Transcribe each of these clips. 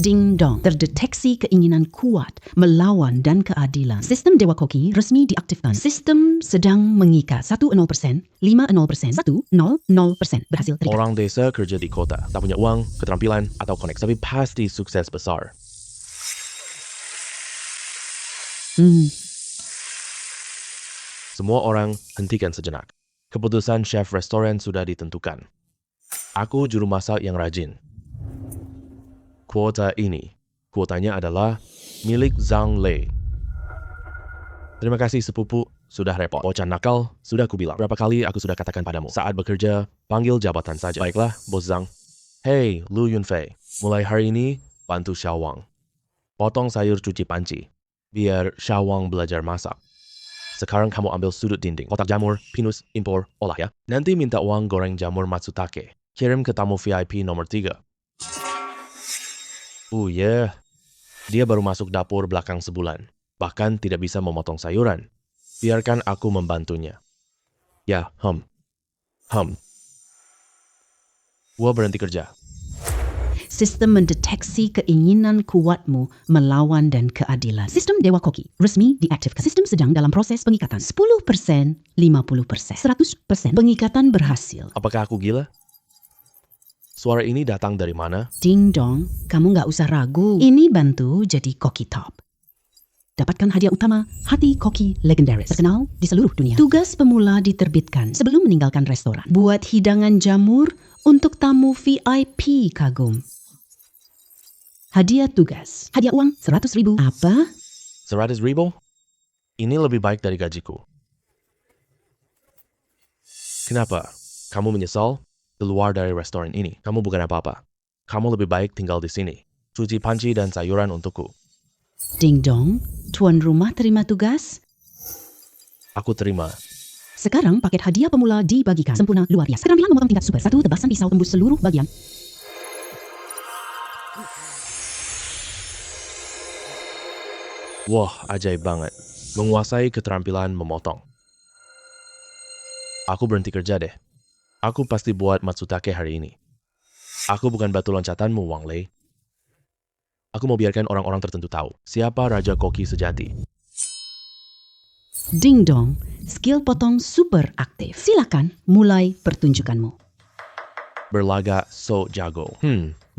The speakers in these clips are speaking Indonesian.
Ding dong, terdeteksi keinginan kuat melawan dan keadilan. Sistem Dewa Koki resmi diaktifkan. Sistem sedang mengikat. 10%, 50%, 100%, berhasil terikat. Orang desa kerja di kota, tak punya uang, keterampilan, atau koneksi, tapi pasti sukses besar. Semua orang hentikan sejenak. Keputusan chef restoran sudah ditentukan. Aku juru masak yang rajin. Kuotanya adalah milik Zhang Lei. Terima kasih sepupu, sudah repot. Bocah nakal, sudah kubilang. Berapa kali aku sudah katakan padamu, saat bekerja, panggil jabatan saja. Baiklah, Bos Zhang. Hei, Lu Yunfei, mulai hari ini, bantu Xiaowang. Potong sayur cuci panci, biar Xiaowang belajar masak. Sekarang kamu ambil sudut dinding, kotak jamur, pinus, impor, olah ya. Nanti minta uang goreng jamur Matsutake. Kirim ke tamu VIP nomor 3. Dia baru masuk dapur belakang sebulan. Bahkan tidak bisa memotong sayuran. Biarkan aku membantunya. Ya, Gua berhenti kerja. Sistem mendeteksi keinginan kuatmu melawan dan keadilan. Sistem Dewa Koki resmi diaktifkan. Sistem sedang dalam proses pengikatan. 10%, 50%, 100% pengikatan berhasil. Apakah aku gila? Suara ini datang dari mana? Ding dong, kamu nggak usah ragu. Ini bantu jadi Koki Top. Dapatkan hadiah utama, hati koki legendaris. Terkenal di seluruh dunia. Tugas pemula diterbitkan sebelum meninggalkan restoran. Buat hidangan jamur untuk tamu VIP kagum. Hadiah tugas. Hadiah uang 100.000. Apa? 100.000? Ini lebih baik dari gajiku. Kenapa? Kamu menyesal? Keluar dari restoran ini. Kamu bukan apa-apa. Kamu lebih baik tinggal di sini. Cuci panci dan sayuran untukku. Ding dong, tuan rumah terima tugas? Aku terima. Sekarang paket hadiah pemula dibagikan. Sempurna, luar biasa. Keterampilan memotong tingkat super. 1 tebasan pisau tembus seluruh bagian. Wah, ajaib banget. Menguasai keterampilan memotong. Aku berhenti kerja deh. Aku pasti buat Matsutake hari ini. Aku bukan batu loncatanmu, Wang Lei. Aku mau biarkan orang-orang tertentu tahu siapa Raja Koki sejati. Ding dong, skill potong super aktif. Silakan mulai pertunjukanmu. Berlagak so jago.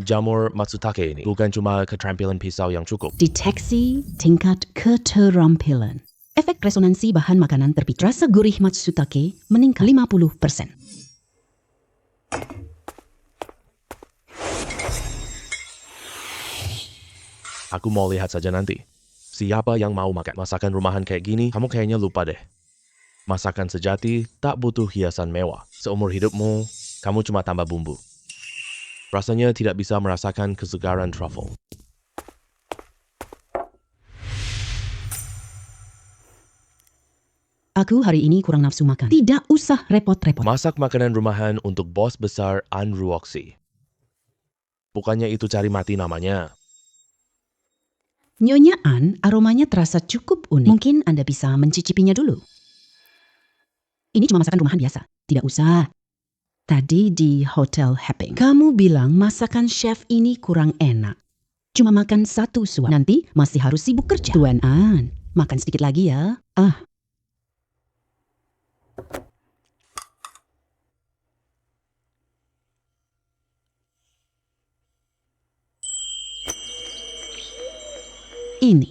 Jamur Matsutake ini bukan cuma keterampilan pisau yang cukup. Deteksi tingkat keterampilan. Efek resonansi bahan makanan terpicu. Rasa gurih Matsutake meningkat 50%. Aku mau lihat saja nanti. Siapa yang mau makan masakan rumahan kayak gini, kamu kayaknya lupa deh. Masakan sejati tak butuh hiasan mewah. Seumur hidupmu, kamu cuma tambah bumbu. Rasanya tidak bisa merasakan kesegaran truffle. Aku hari ini kurang nafsu makan. Tidak usah repot-repot. Masak makanan rumahan untuk bos besar An Ruoxi. Bukannya itu cari mati namanya. Nyonya An, aromanya terasa cukup unik. Mungkin Anda bisa mencicipinya dulu. Ini cuma masakan rumahan biasa. Tidak usah. Tadi di Hotel Happing, kamu bilang masakan chef ini kurang enak. Cuma makan 1 suap. Nanti masih harus sibuk kerja. Tuan An, makan sedikit lagi ya. Ini.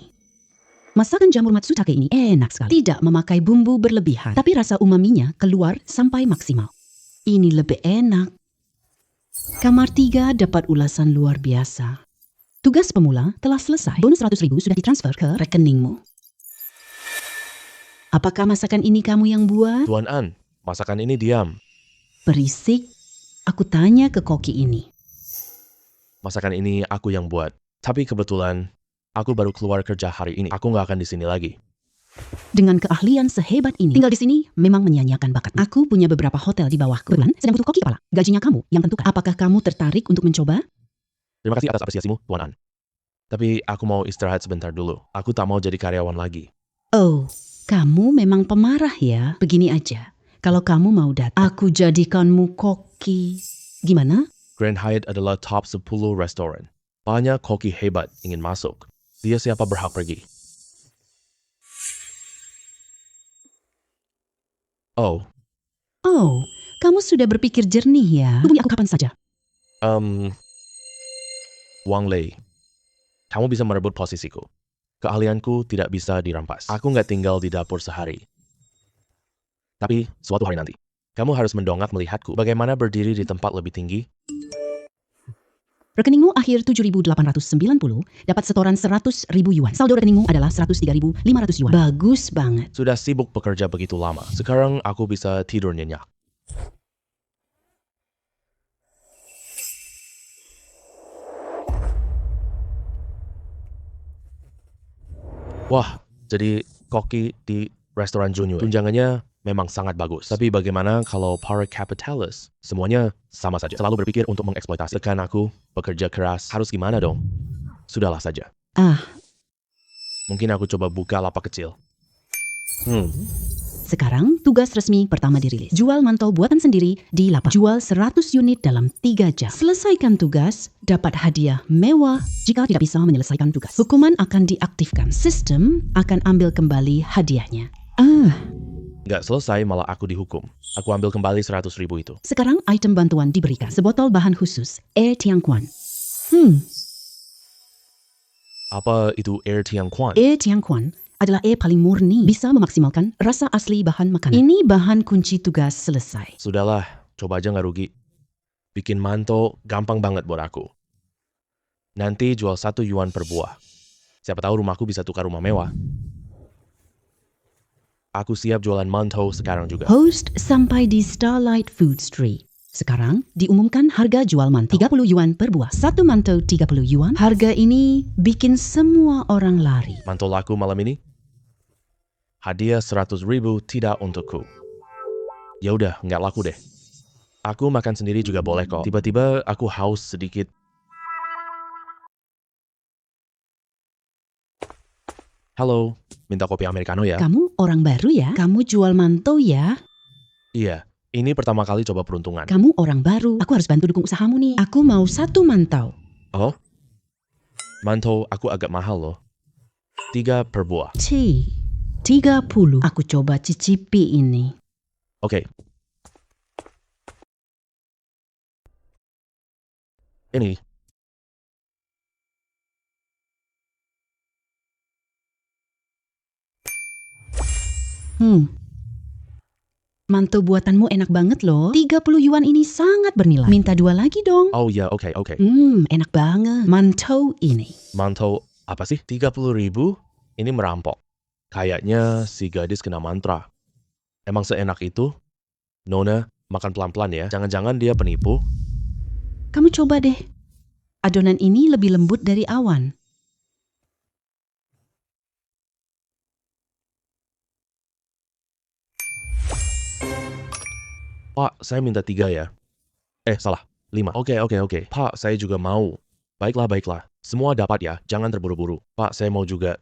Masakan jamur Matsutake ini enak sekali. Tidak memakai bumbu berlebihan, tapi rasa umaminya keluar sampai maksimal. Ini lebih enak. Kamar 3 dapat ulasan luar biasa. Tugas pemula telah selesai. Bonus 100.000 sudah ditransfer ke rekeningmu. Apakah masakan ini kamu yang buat? Tuan An, masakan ini diam. Berisik. Aku tanya ke koki ini. Masakan ini aku yang buat. Tapi kebetulan, aku baru keluar kerja hari ini. Aku nggak akan di sini lagi. Dengan keahlian sehebat ini, tinggal di sini memang menyia-nyiakan bakat. Aku punya beberapa hotel di bawahku. Kebetulan sedang butuh koki kepala. Gajinya kamu yang tentukan. Apakah kamu tertarik untuk mencoba? Terima kasih atas apresiasimu, Tuan An. Tapi aku mau istirahat sebentar dulu. Aku tak mau jadi karyawan lagi. Oh, kamu memang pemarah ya? Begini aja. Kalau kamu mau datang, aku jadikanmu koki. Gimana? Grand Hyatt adalah top 10 restoran. Banyak koki hebat ingin masuk. Dia siapa berhak pergi? Oh, Oh, kamu sudah berpikir jernih ya? Hubungi aku kapan saja. Wang Lei. Kamu bisa merebut posisiku. Keahlianku tidak bisa dirampas. Aku nggak tinggal di dapur sehari. Tapi suatu hari nanti, kamu harus mendongak melihatku bagaimana berdiri di tempat lebih tinggi. Rekeningmu akhir 7.890 dapat setoran 100.000 yuan. Saldo rekeningmu adalah 103.500 yuan. Bagus banget. Sudah sibuk bekerja begitu lama. Sekarang aku bisa tidur nyenyak. Wah, jadi koki di restoran Junyu. Tunjangannya memang sangat bagus. Tapi bagaimana kalau para kapitalis? Semuanya sama saja. Selalu berpikir untuk mengeksploitasi. Tekan aku, bekerja keras. Harus gimana dong? Sudahlah saja. Mungkin aku coba buka lapak kecil. Sekarang tugas resmi pertama dirilis. Jual mantau buatan sendiri di lapak. Jual 100 unit dalam 3 jam. Selesaikan tugas, dapat hadiah mewah. Jika tidak bisa menyelesaikan tugas, hukuman akan diaktifkan. Sistem akan ambil kembali hadiahnya. Nggak selesai malah aku dihukum. Aku ambil kembali 100.000 itu. Sekarang item bantuan diberikan. Sebotol bahan khusus, Air Tiangquan. Apa itu Air Tiangquan? Air Tiangquan adalah air paling murni, bisa memaksimalkan rasa asli bahan makanan. Ini bahan kunci tugas selesai. Sudahlah, coba aja nggak rugi. Bikin manto gampang banget buat aku. Nanti jual 1 yuan per buah. Siapa tahu rumahku bisa tukar rumah mewah. Aku siap jualan manto sekarang juga. Host sampai di Starlight Food Street. Sekarang diumumkan harga jual mantau 30 yuan per buah. 1 mantau 30 yuan. Harga ini bikin semua orang lari. Manto laku malam ini? Hadiah 100.000 tidak untukku. Ya udah, nggak laku deh. Aku makan sendiri juga boleh kok. Tiba-tiba aku haus sedikit. Halo, minta kopi americano ya? Kamu orang baru ya? Kamu jual mantau ya? Iya, ini pertama kali coba peruntungan. Kamu orang baru. Aku harus bantu dukung usahamu nih. Aku mau 1 mantau. Oh? Manto aku agak mahal loh. 3 per buah. 30. Aku coba cicipi ini. Oke. Ini. Mantou buatanmu enak banget loh. 30 yuan ini sangat bernilai. Minta 2 lagi dong. Oh ya, oke. Enak banget. Mantou ini. Manto apa sih? 30.000? Ini merampok. Kayaknya si gadis kena mantra. Emang seenak itu? Nona, makan pelan-pelan ya. Jangan-jangan dia penipu? Kamu coba deh. Adonan ini lebih lembut dari awan. Pak, saya minta 3 ya. Salah. 5. Oke. Pak, saya juga mau. Baiklah. Semua dapat ya, jangan terburu-buru. Pak, saya mau juga.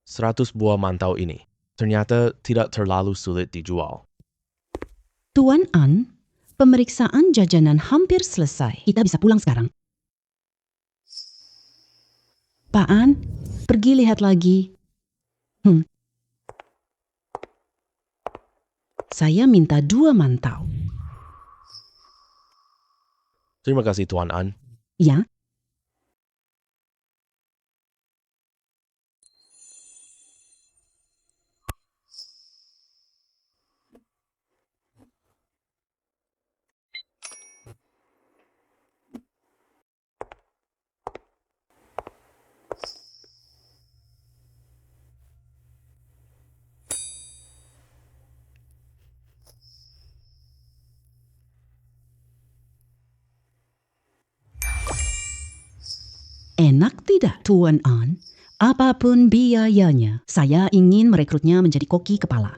Seratus buah mantau ini. Ternyata tidak terlalu sulit dijual. Tuan An, pemeriksaan jajanan hampir selesai. Kita bisa pulang sekarang. Pak An, pergi lihat lagi. Saya minta 2 mantau. Terima kasih Tuan An. Ya. Enak tidak, Tuan An? Apapun biayanya, saya ingin merekrutnya menjadi koki kepala.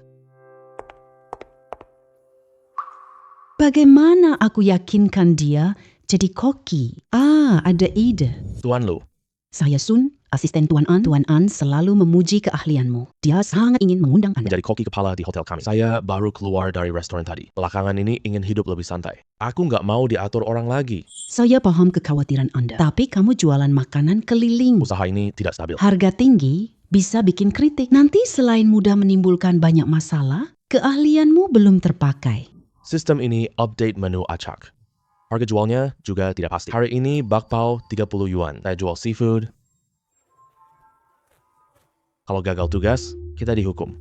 Bagaimana aku yakinkan dia jadi koki? Ada ide. Tuan Lu. Saya Sun, asisten Tuan An selalu memuji keahlianmu. Dia sangat ingin mengundang Anda. Menjadi koki kepala di hotel kami. Saya baru keluar dari restoran tadi. Belakangan ini ingin hidup lebih santai. Aku nggak mau diatur orang lagi. Saya paham kekhawatiran Anda, tapi kamu jualan makanan keliling. Usaha ini tidak stabil. Harga tinggi bisa bikin kritik. Nanti selain mudah menimbulkan banyak masalah, keahlianmu belum terpakai. Sistem ini update menu acak. Harga jualnya juga tidak pasti. Hari ini bakpao 30 yuan. Saya jual seafood. Kalau gagal tugas, kita dihukum.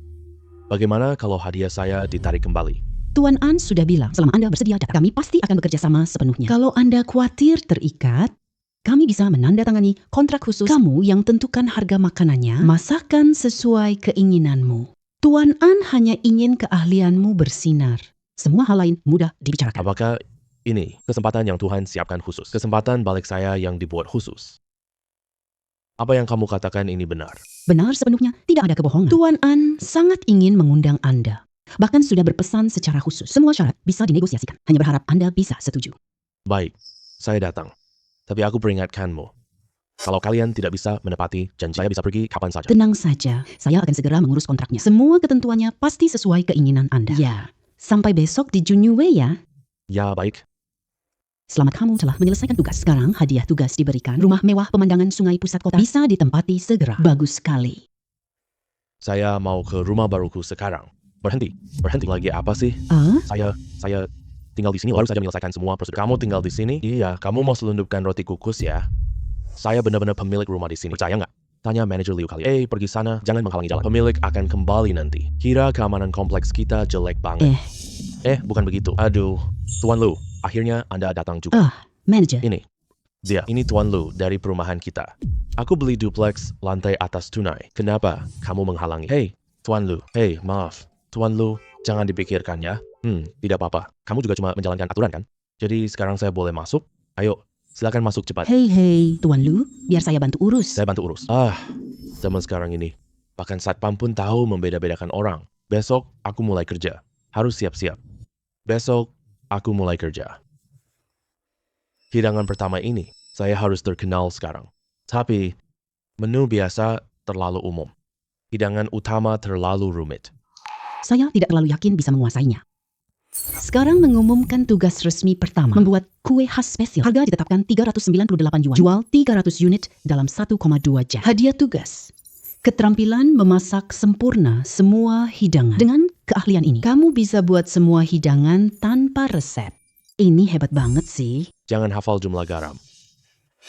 Bagaimana kalau hadiah saya ditarik kembali? Tuan An sudah bilang, selama Anda bersedia datang, kami pasti akan bekerja sama sepenuhnya. Kalau Anda khawatir terikat, kami bisa menandatangani kontrak khusus. Kamu yang tentukan harga makanannya, masakan sesuai keinginanmu. Tuan An hanya ingin keahlianmu bersinar. Semua hal lain mudah dibicarakan. Apakah ini kesempatan yang Tuhan siapkan khusus? Kesempatan balik saya yang dibuat khusus. Apa yang kamu katakan ini benar? Benar sepenuhnya, tidak ada kebohongan. Tuan An sangat ingin mengundang Anda. Bahkan sudah berpesan secara khusus. Semua syarat bisa dinegosiasikan. Hanya berharap Anda bisa setuju. Baik, saya datang. Tapi aku peringatkanmu. Kalau kalian tidak bisa menepati janji, saya bisa pergi kapan saja. Tenang saja, saya akan segera mengurus kontraknya. Semua ketentuannya pasti sesuai keinginan Anda. Ya, sampai besok di Junyue ya. Ya, baik. Selamat, kamu telah menyelesaikan tugas. Sekarang hadiah tugas diberikan. Rumah mewah pemandangan sungai pusat kota bisa ditempati segera. Bagus sekali. Saya mau ke rumah baruku sekarang. Berhenti lagi apa sih? Saya tinggal di sini, baru saja menyelesaikan semua prosedur. Kamu tinggal di sini? Iya, kamu mau selundupkan roti kukus ya? Saya benar-benar pemilik rumah di sini. Percaya nggak? Tanya manajer Liu kali. Pergi sana, jangan menghalangi jalan. Pemilik akan kembali nanti. Kira keamanan kompleks kita jelek banget. Bukan begitu. Aduh, Tuan Lu, akhirnya Anda datang juga. Manajer. Ini Tuan Lu dari perumahan kita. Aku beli duplex lantai atas tunai. Kenapa kamu menghalangi? Tuan Lu. Maaf. Tuan Lu, jangan dipikirkan ya. Tidak apa-apa. Kamu juga cuma menjalankan aturan kan? Jadi sekarang saya boleh masuk? Ayo, silakan masuk cepat. Hei, Tuan Lu, biar saya bantu urus. Saya bantu urus. Zaman sekarang ini, bahkan satpam pun tahu membeda-bedakan orang. Besok aku mulai kerja. Harus siap-siap. Besok aku mulai kerja. Hidangan pertama ini, saya harus terkenal sekarang. Tapi, menu biasa terlalu umum. Hidangan utama terlalu rumit. Saya tidak terlalu yakin bisa menguasainya. Sekarang mengumumkan tugas resmi pertama. Membuat kue khas spesial. Harga ditetapkan 398 yuan. Jual 300 unit dalam 1,2 jam. Hadiah tugas. Keterampilan memasak sempurna semua hidangan. Dengan keahlian ini, kamu bisa buat semua hidangan tanpa resep. Ini hebat banget sih. Jangan hafal jumlah garam.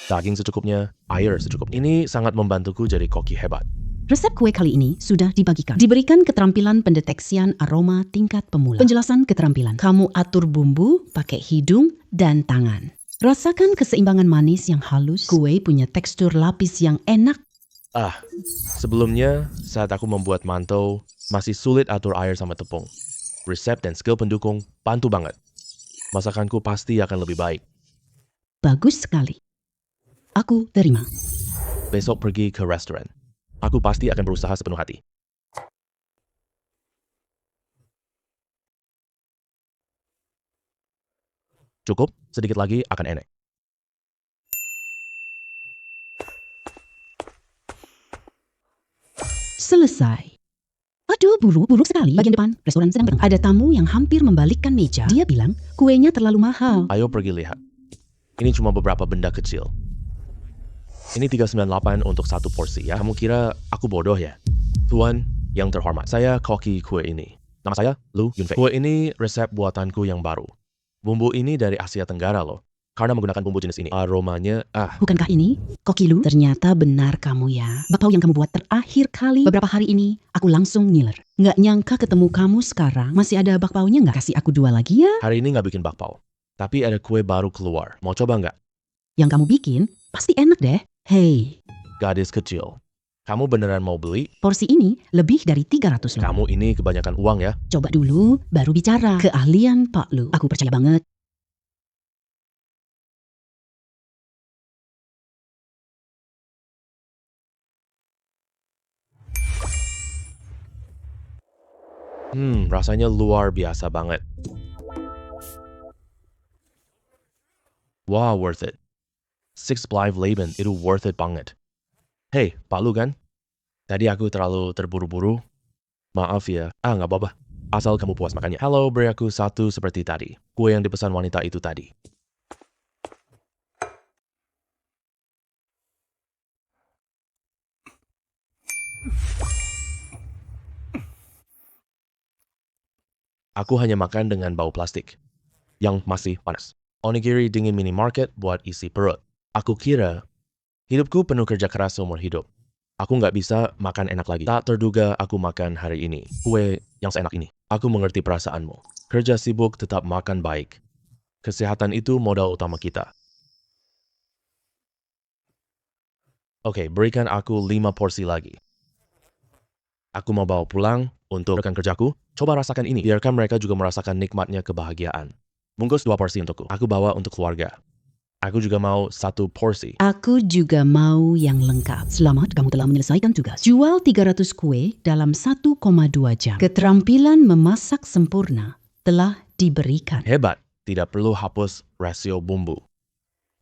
Daging secukupnya, air secukupnya. Ini sangat membantuku jadi koki hebat. Resep kue kali ini sudah dibagikan. Diberikan keterampilan pendeteksian aroma tingkat pemula. Penjelasan keterampilan. Kamu atur bumbu pakai hidung dan tangan. Rasakan keseimbangan manis yang halus. Kue punya tekstur lapis yang enak. Sebelumnya, saat aku membuat mantou, masih sulit atur air sama tepung. Resep dan skill pendukung bantu banget. Masakanku pasti akan lebih baik. Bagus sekali. Aku terima. Besok pergi ke restoran. Aku pasti akan berusaha sepenuh hati. Cukup, sedikit lagi akan enak. Selesai. Aduh, buruk sekali. Bagian depan, restoran sedang berenggang. Ada tamu yang hampir membalikkan meja. Dia bilang, kuenya terlalu mahal. Ayo pergi lihat. Ini cuma beberapa benda kecil. Ini 398 untuk satu porsi ya. Kamu kira aku bodoh ya? Tuan yang terhormat, saya koki kue ini. Nama saya Lu Yunfei. Kue ini resep buatanku yang baru. Bumbu ini dari Asia Tenggara loh. Karena menggunakan bumbu jenis ini, aromanya Bukankah ini koki Lu? Ternyata benar kamu ya. Bakpao yang kamu buat terakhir kali beberapa hari ini, aku langsung ngiler. Nggak nyangka ketemu kamu sekarang. Masih ada bakpaonya nggak? Kasih aku 2 lagi ya. Hari ini nggak bikin bakpao. Tapi ada kue baru keluar. Mau coba nggak? Yang kamu bikin pasti enak deh. Hei, Gadis kecil, kamu beneran mau beli? porsi ini lebih dari 300 loh. Kamu ini kebanyakan uang ya. Coba dulu, baru bicara. Keahlian Pak Lu. Aku percaya banget. Rasanya luar biasa banget. Wow, worth it. 6 Blythe Laban, itu worth it banget. Hei, Pak Lu kan? Tadi aku terlalu terburu-buru. Maaf ya. Nggak apa-apa. Asal kamu puas makannya. Halo, beri aku satu seperti tadi. Kue yang dipesan wanita itu tadi. Aku hanya makan dengan bau plastik yang masih panas. Onigiri dingin minimarket buat isi perut. Aku kira hidupku penuh kerja keras seumur hidup. Aku nggak bisa makan enak lagi. Tak terduga aku makan hari ini. Kue yang seenak ini. Aku mengerti perasaanmu. Kerja sibuk tetap makan baik. Kesehatan itu modal utama kita. Oke, berikan aku 5 porsi lagi. Aku mau bawa pulang untuk rekan kerjaku. Coba rasakan ini. Biarkan mereka juga merasakan nikmatnya kebahagiaan. Bungkus 2 porsi untukku. Aku bawa untuk keluarga. Aku juga mau 1 porsi. Aku juga mau yang lengkap. Selamat, kamu telah menyelesaikan tugas. Jual 300 kue dalam 1,2 jam. Keterampilan memasak sempurna telah diberikan. Hebat. Tidak perlu hapus rasio bumbu.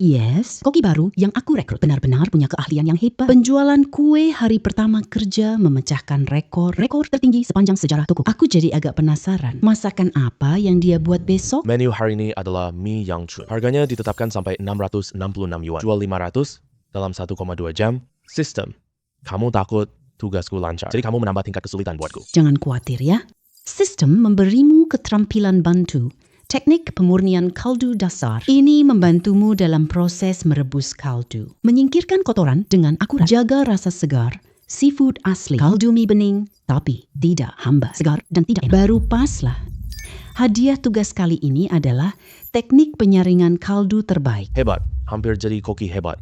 Yes, koki baru yang aku rekrut benar-benar punya keahlian yang hebat. Penjualan kue hari pertama kerja memecahkan rekor tertinggi sepanjang sejarah toko. Aku jadi agak penasaran, masakan apa yang dia buat besok? Menu hari ini adalah mie yang chun. Harganya ditetapkan sampai 666 yuan. Jual 500 dalam 1,2 jam. Sistem. Kamu takut tugasku lancar. Jadi kamu menambah tingkat kesulitan buatku. Jangan khawatir ya. Sistem memberimu keterampilan bantu. Teknik pemurnian kaldu dasar ini membantumu dalam proses merebus kaldu. Menyingkirkan kotoran dengan akurat. Jaga rasa segar. Seafood asli. Kaldu mie bening, tapi tidak hamba. Segar dan tidak enak. Baru pas lah. Hadiah tugas kali ini adalah teknik penyaringan kaldu terbaik. Hebat. Hampir jadi koki hebat.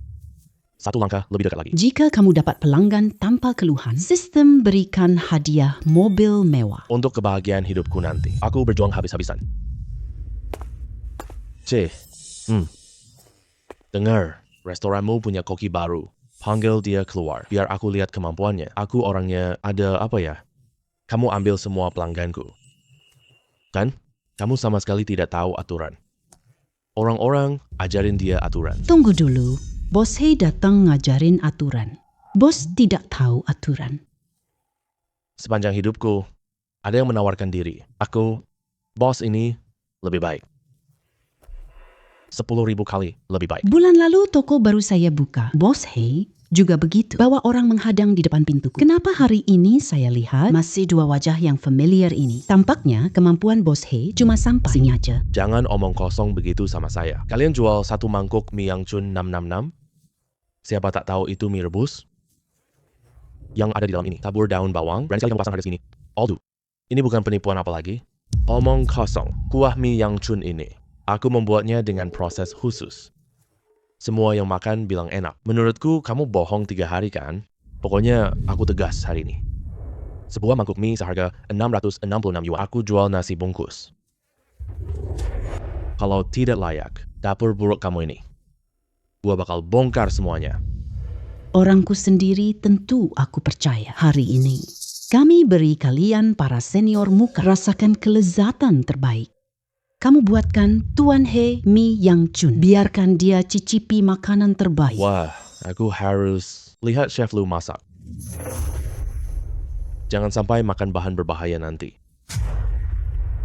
1 langkah lebih dekat lagi. Jika kamu dapat pelanggan tanpa keluhan, sistem berikan hadiah mobil mewah. Untuk kebahagiaan hidupku nanti. Aku berjuang habis-habisan. Dengar, restoranmu punya koki baru. Panggil dia keluar, biar aku lihat kemampuannya. Aku orangnya ada apa ya? Kamu ambil semua pelangganku. Kan? Kamu sama sekali tidak tahu aturan. Orang-orang ajarin dia aturan. Tunggu dulu, Bos Hei datang ngajarin aturan. Bos tidak tahu aturan. Sepanjang hidupku, ada yang menawarkan diri. Bos ini lebih baik. 10.000 kali lebih baik. Bulan lalu toko baru saya buka. Bos Hei juga begitu. Bawa orang menghadang di depan pintuku. Kenapa hari ini saya lihat masih 2 wajah yang familiar ini? Tampaknya kemampuan Bos Hei cuma sampai sini aja. Jangan omong kosong begitu sama saya. Kalian jual 1 mangkuk mie yang chun 666? Siapa tak tahu itu mie rebus? Yang ada di dalam ini. Tabur daun bawang. Berani sekali kamu pasang harga sini. Aldu. Ini bukan penipuan apa lagi? Omong kosong. Kuah mie yang chun ini. Aku membuatnya dengan proses khusus. Semua yang makan bilang enak. Menurutku kamu bohong 3 hari kan? Pokoknya aku tegas hari ini. Sebuah mangkuk mie seharga 666 yuan. Aku jual nasi bungkus. Kalau tidak layak, dapur buruk kamu ini. Gua bakal bongkar semuanya. Orangku sendiri tentu aku percaya hari ini. Kami beri kalian para senior muka rasakan kelezatan terbaik. Kamu buatkan Tuan He mie yang chun. Biarkan dia cicipi makanan terbaik. Wah, aku harus lihat Chef Lu masak. Jangan sampai makan bahan berbahaya nanti.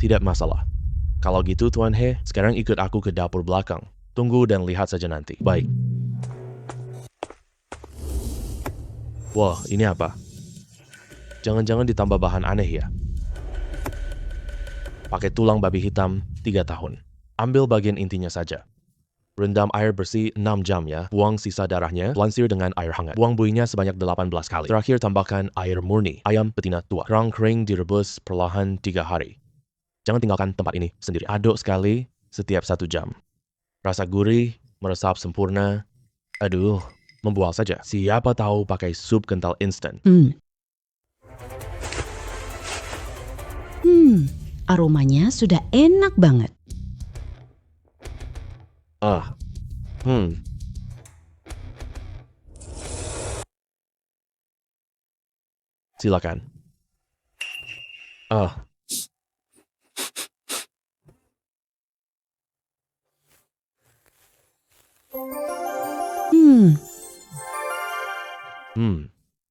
Tidak masalah. Kalau gitu Tuan He, sekarang ikut aku ke dapur belakang. Tunggu dan lihat saja nanti. Baik. Wah, ini apa? Jangan-jangan ditambah bahan aneh ya? Pakai tulang babi hitam 3 tahun. Ambil bagian intinya saja. Rendam air bersih 6 jam ya. Buang sisa darahnya, lansir dengan air hangat. Buang buihnya sebanyak 18 kali. Terakhir tambahkan air murni, ayam betina tua. Kerang kering direbus perlahan 3 hari. Jangan tinggalkan tempat ini sendiri. Aduk sekali setiap 1 jam. Rasa gurih, meresap sempurna. Aduh, membual saja. Siapa tahu pakai sup kental instan. Aromanya sudah enak banget. Silakan.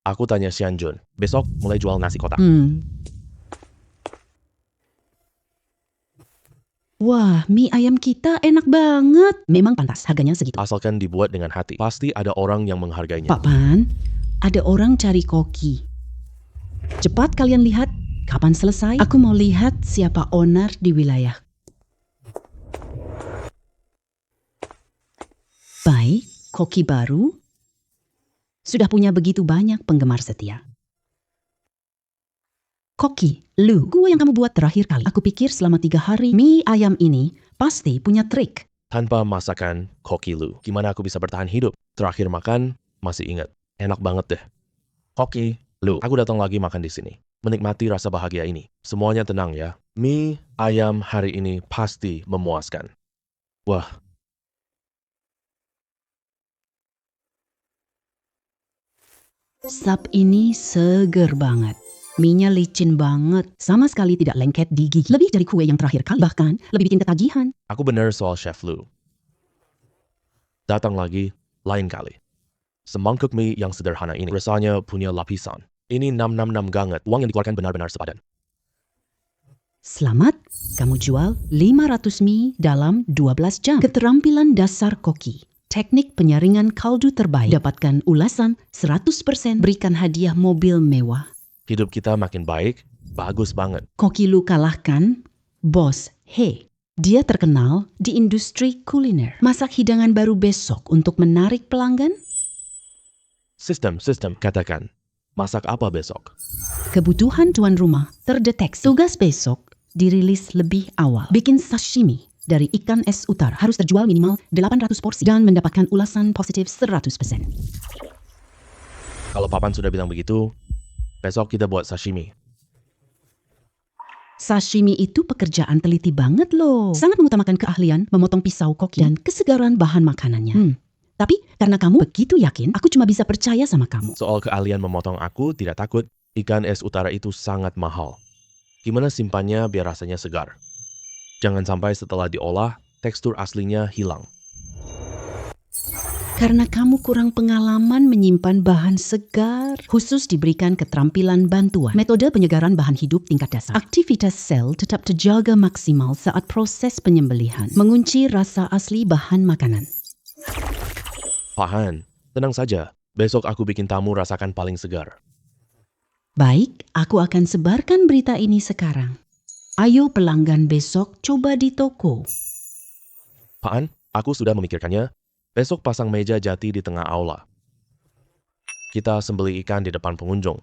Aku tanya Xianjun, besok mulai jual nasi kotak. Wah, mie ayam kita enak banget. Memang pantas harganya segitu. Asalkan dibuat dengan hati, pasti ada orang yang menghargainya. Pak Pan, ada orang cari koki. Cepat kalian lihat, kapan selesai? Aku mau lihat siapa owner di wilayah. Baik, koki baru sudah punya begitu banyak penggemar setia. Koki, Lu, gue yang kamu buat terakhir kali. Aku pikir selama 3 hari mie ayam ini pasti punya trik. Tanpa masakan Koki Lu, gimana aku bisa bertahan hidup? Terakhir makan, masih ingat. Enak banget deh. Koki Lu, aku datang lagi makan di sini. Menikmati rasa bahagia ini. Semuanya tenang ya. Mie ayam hari ini pasti memuaskan. Wah. Sap ini seger banget. Mie-nya licin banget, sama sekali tidak lengket di gigi. Lebih dari kue yang terakhir kali, bahkan lebih bikin ketagihan. Aku benar soal Chef Lu. Datang lagi, lain kali. Semangkuk mie yang sederhana ini rasanya punya lapisan. Ini 666 banget, uang yang dikeluarkan benar-benar sepadan. Selamat, kamu jual 500 mie dalam 12 jam. Keterampilan dasar koki. Teknik penyaringan kaldu terbaik. Dapatkan ulasan 100%, berikan hadiah mobil mewah. Hidup kita makin baik, bagus banget. Koki Lu kalahkan Bos He. Dia terkenal di industri kuliner. Masak hidangan baru besok untuk menarik pelanggan? Sistem, katakan. Masak apa besok? Kebutuhan tuan rumah terdeteksi. Tugas besok dirilis lebih awal. Bikin sashimi dari ikan es utara. Harus terjual minimal 800 porsi dan mendapatkan ulasan positif 100%. Kalau Papan sudah bilang begitu, besok kita buat sashimi. Sashimi itu pekerjaan teliti banget loh. Sangat mengutamakan keahlian memotong pisau koki dan kesegaran bahan makanannya. Tapi karena kamu begitu yakin, aku cuma bisa percaya sama kamu. Soal keahlian memotong aku tidak takut. Ikan es utara itu sangat mahal. Gimana simpannya biar rasanya segar? Jangan sampai setelah diolah, tekstur aslinya hilang. Karena kamu kurang pengalaman menyimpan bahan segar, khusus diberikan keterampilan bantuan. Metode penyegaran bahan hidup tingkat dasar. Aktivitas sel tetap terjaga maksimal saat proses penyembelihan. Mengunci rasa asli bahan makanan. Pak Han, tenang saja. Besok aku bikin tamu rasakan paling segar. Baik, aku akan sebarkan berita ini sekarang. Ayo pelanggan besok coba di toko. Pak Han, aku sudah memikirkannya. Besok pasang meja jati di tengah aula. Kita sembelih ikan di depan pengunjung.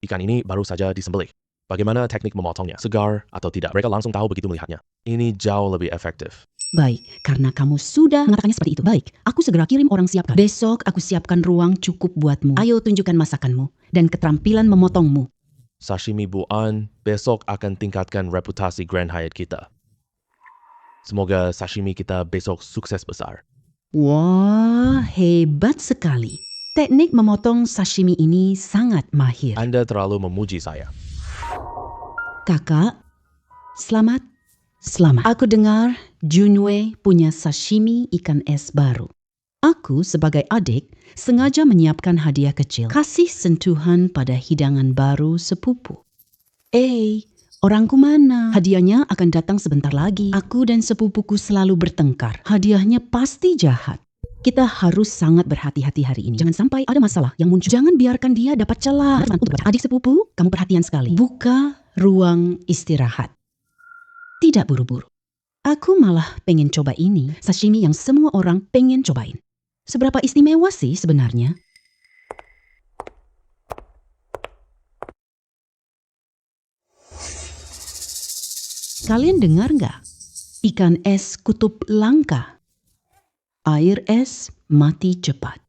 Ikan ini baru saja disembelih. Bagaimana teknik memotongnya? Segar atau tidak? Mereka langsung tahu begitu melihatnya. Ini jauh lebih efektif. Baik, karena kamu sudah mengatakannya seperti itu. Baik, aku segera kirim orang siapkan. Besok aku siapkan ruang cukup buatmu. Ayo tunjukkan masakanmu dan keterampilan memotongmu. Sashimi Bu An besok akan tingkatkan reputasi Grand Hyatt kita. Semoga sashimi kita besok sukses besar. Wah, hebat sekali. Teknik memotong sashimi ini sangat mahir. Anda terlalu memuji saya. Kakak, selamat. Aku dengar Junwei punya sashimi ikan es baru. Aku sebagai adik sengaja menyiapkan hadiah kecil. Kasih sentuhan pada hidangan baru sepupu. Orangku mana? Hadiahnya akan datang sebentar lagi. Aku dan sepupuku selalu bertengkar. Hadiahnya pasti jahat. Kita harus sangat berhati-hati hari ini. Jangan sampai ada masalah yang muncul. Jangan biarkan dia dapat celah. Adik sepupu, kamu perhatian sekali. Buka ruang istirahat. Tidak buru-buru. Aku malah pengen coba ini. Sashimi yang semua orang pengen cobain. Seberapa istimewa sih sebenarnya? Kalian dengar nggak? Ikan es kutub langka. Air es mati cepat.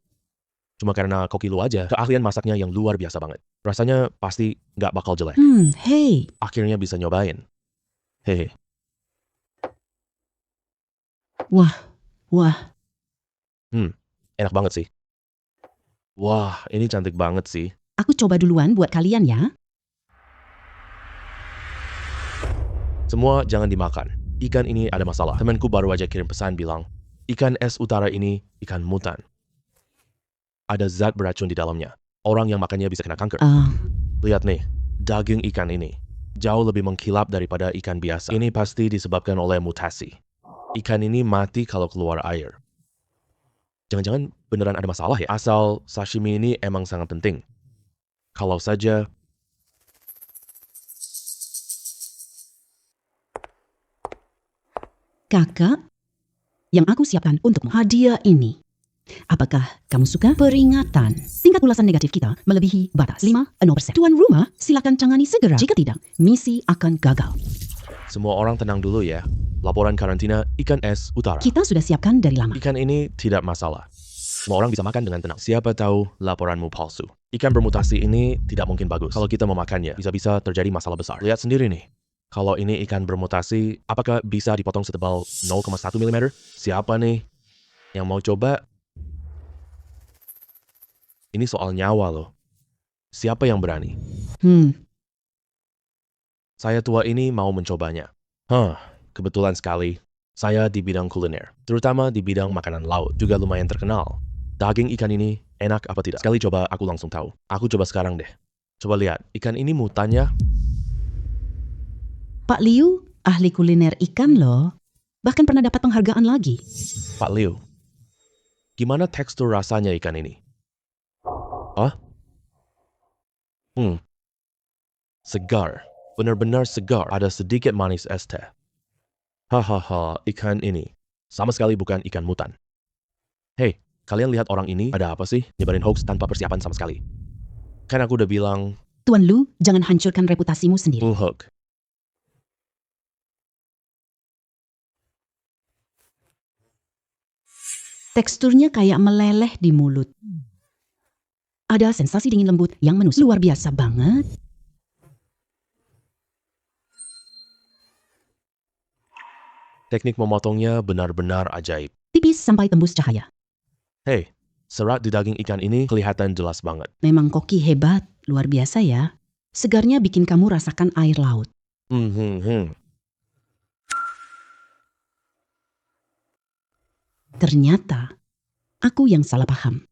Cuma karena Koki Lu aja, keahlian masaknya yang luar biasa banget. Rasanya pasti nggak bakal jelek. Hei. Akhirnya bisa nyobain. Hehe. Wah. Enak banget sih. Wah, ini cantik banget sih. Aku coba duluan buat kalian ya. Semua jangan dimakan. Ikan ini ada masalah. Temanku baru aja kirim pesan bilang, ikan es utara ini ikan mutan. ada zat beracun di dalamnya. Orang yang makannya bisa kena kanker. Ah, Lihat nih, daging ikan ini jauh lebih mengkilap daripada ikan biasa. Ini pasti disebabkan oleh mutasi. Ikan ini mati kalau keluar air. Jangan-jangan beneran ada masalah ya? Asal sashimi ini emang sangat penting. Kalau saja... Kakak, yang aku siapkan untukmu hadiah ini. Apakah kamu suka? Peringatan. Tingkat ulasan negatif kita melebihi batas 5-0%. Tuan rumah, silakan tangani segera. Jika tidak, misi akan gagal. Semua orang tenang dulu ya. Laporan karantina ikan es utara. Kita sudah siapkan dari lama. Ikan ini tidak masalah. Semua orang bisa makan dengan tenang. Siapa tahu laporanmu palsu. Ikan bermutasi ini tidak mungkin bagus. Kalau kita memakannya, bisa-bisa terjadi masalah besar. Lihat sendiri nih. Kalau ini ikan bermutasi, apakah bisa dipotong setebal 0,1 mm? Siapa nih yang mau coba? Ini soal nyawa loh. Siapa yang berani? Saya tua ini mau mencobanya. Kebetulan sekali. Saya di bidang kuliner. Terutama di bidang makanan laut. Juga lumayan terkenal. Daging ikan ini enak apa tidak? Sekali coba aku langsung tahu. Aku coba sekarang deh. Coba lihat. Ikan ini mutannya. Pak Liu, ahli kuliner ikan loh. Bahkan pernah dapat penghargaan lagi. Pak Liu. Gimana tekstur rasanya ikan ini? Segar. Benar-benar segar. Ada sedikit manis es teh. Hahaha, ikan ini sama sekali bukan ikan mutan. Hei, kalian lihat orang ini ada apa sih? Nyebarin hoax tanpa persiapan sama sekali. Kan aku udah bilang, Tuan Lu, jangan hancurkan reputasimu sendiri. full hook. Teksturnya kayak meleleh di mulut. Ada sensasi dingin lembut yang menusuk. Luar biasa banget. Teknik memotongnya benar-benar ajaib. Tipis sampai tembus cahaya. Hei, serat di daging ikan ini kelihatan jelas banget. Memang koki hebat, luar biasa ya. Segarnya bikin kamu rasakan air laut. Ternyata, aku yang salah paham.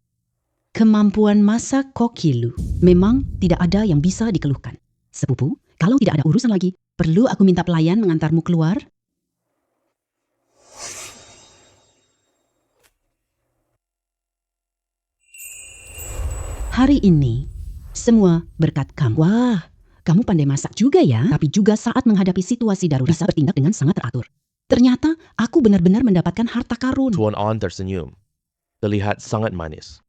Kemampuan masak koki Lu memang tidak ada yang bisa dikeluhkan. Sepupu, kalau tidak ada urusan lagi, perlu aku minta pelayan mengantarmu keluar? Hari ini, semua berkat kamu. Wah, kamu pandai masak juga ya. Tapi juga saat menghadapi situasi darurat bisa bertindak dengan sangat teratur. Ternyata, aku benar-benar mendapatkan harta karun. Tuan An tersenyum. Terlihat sangat manis.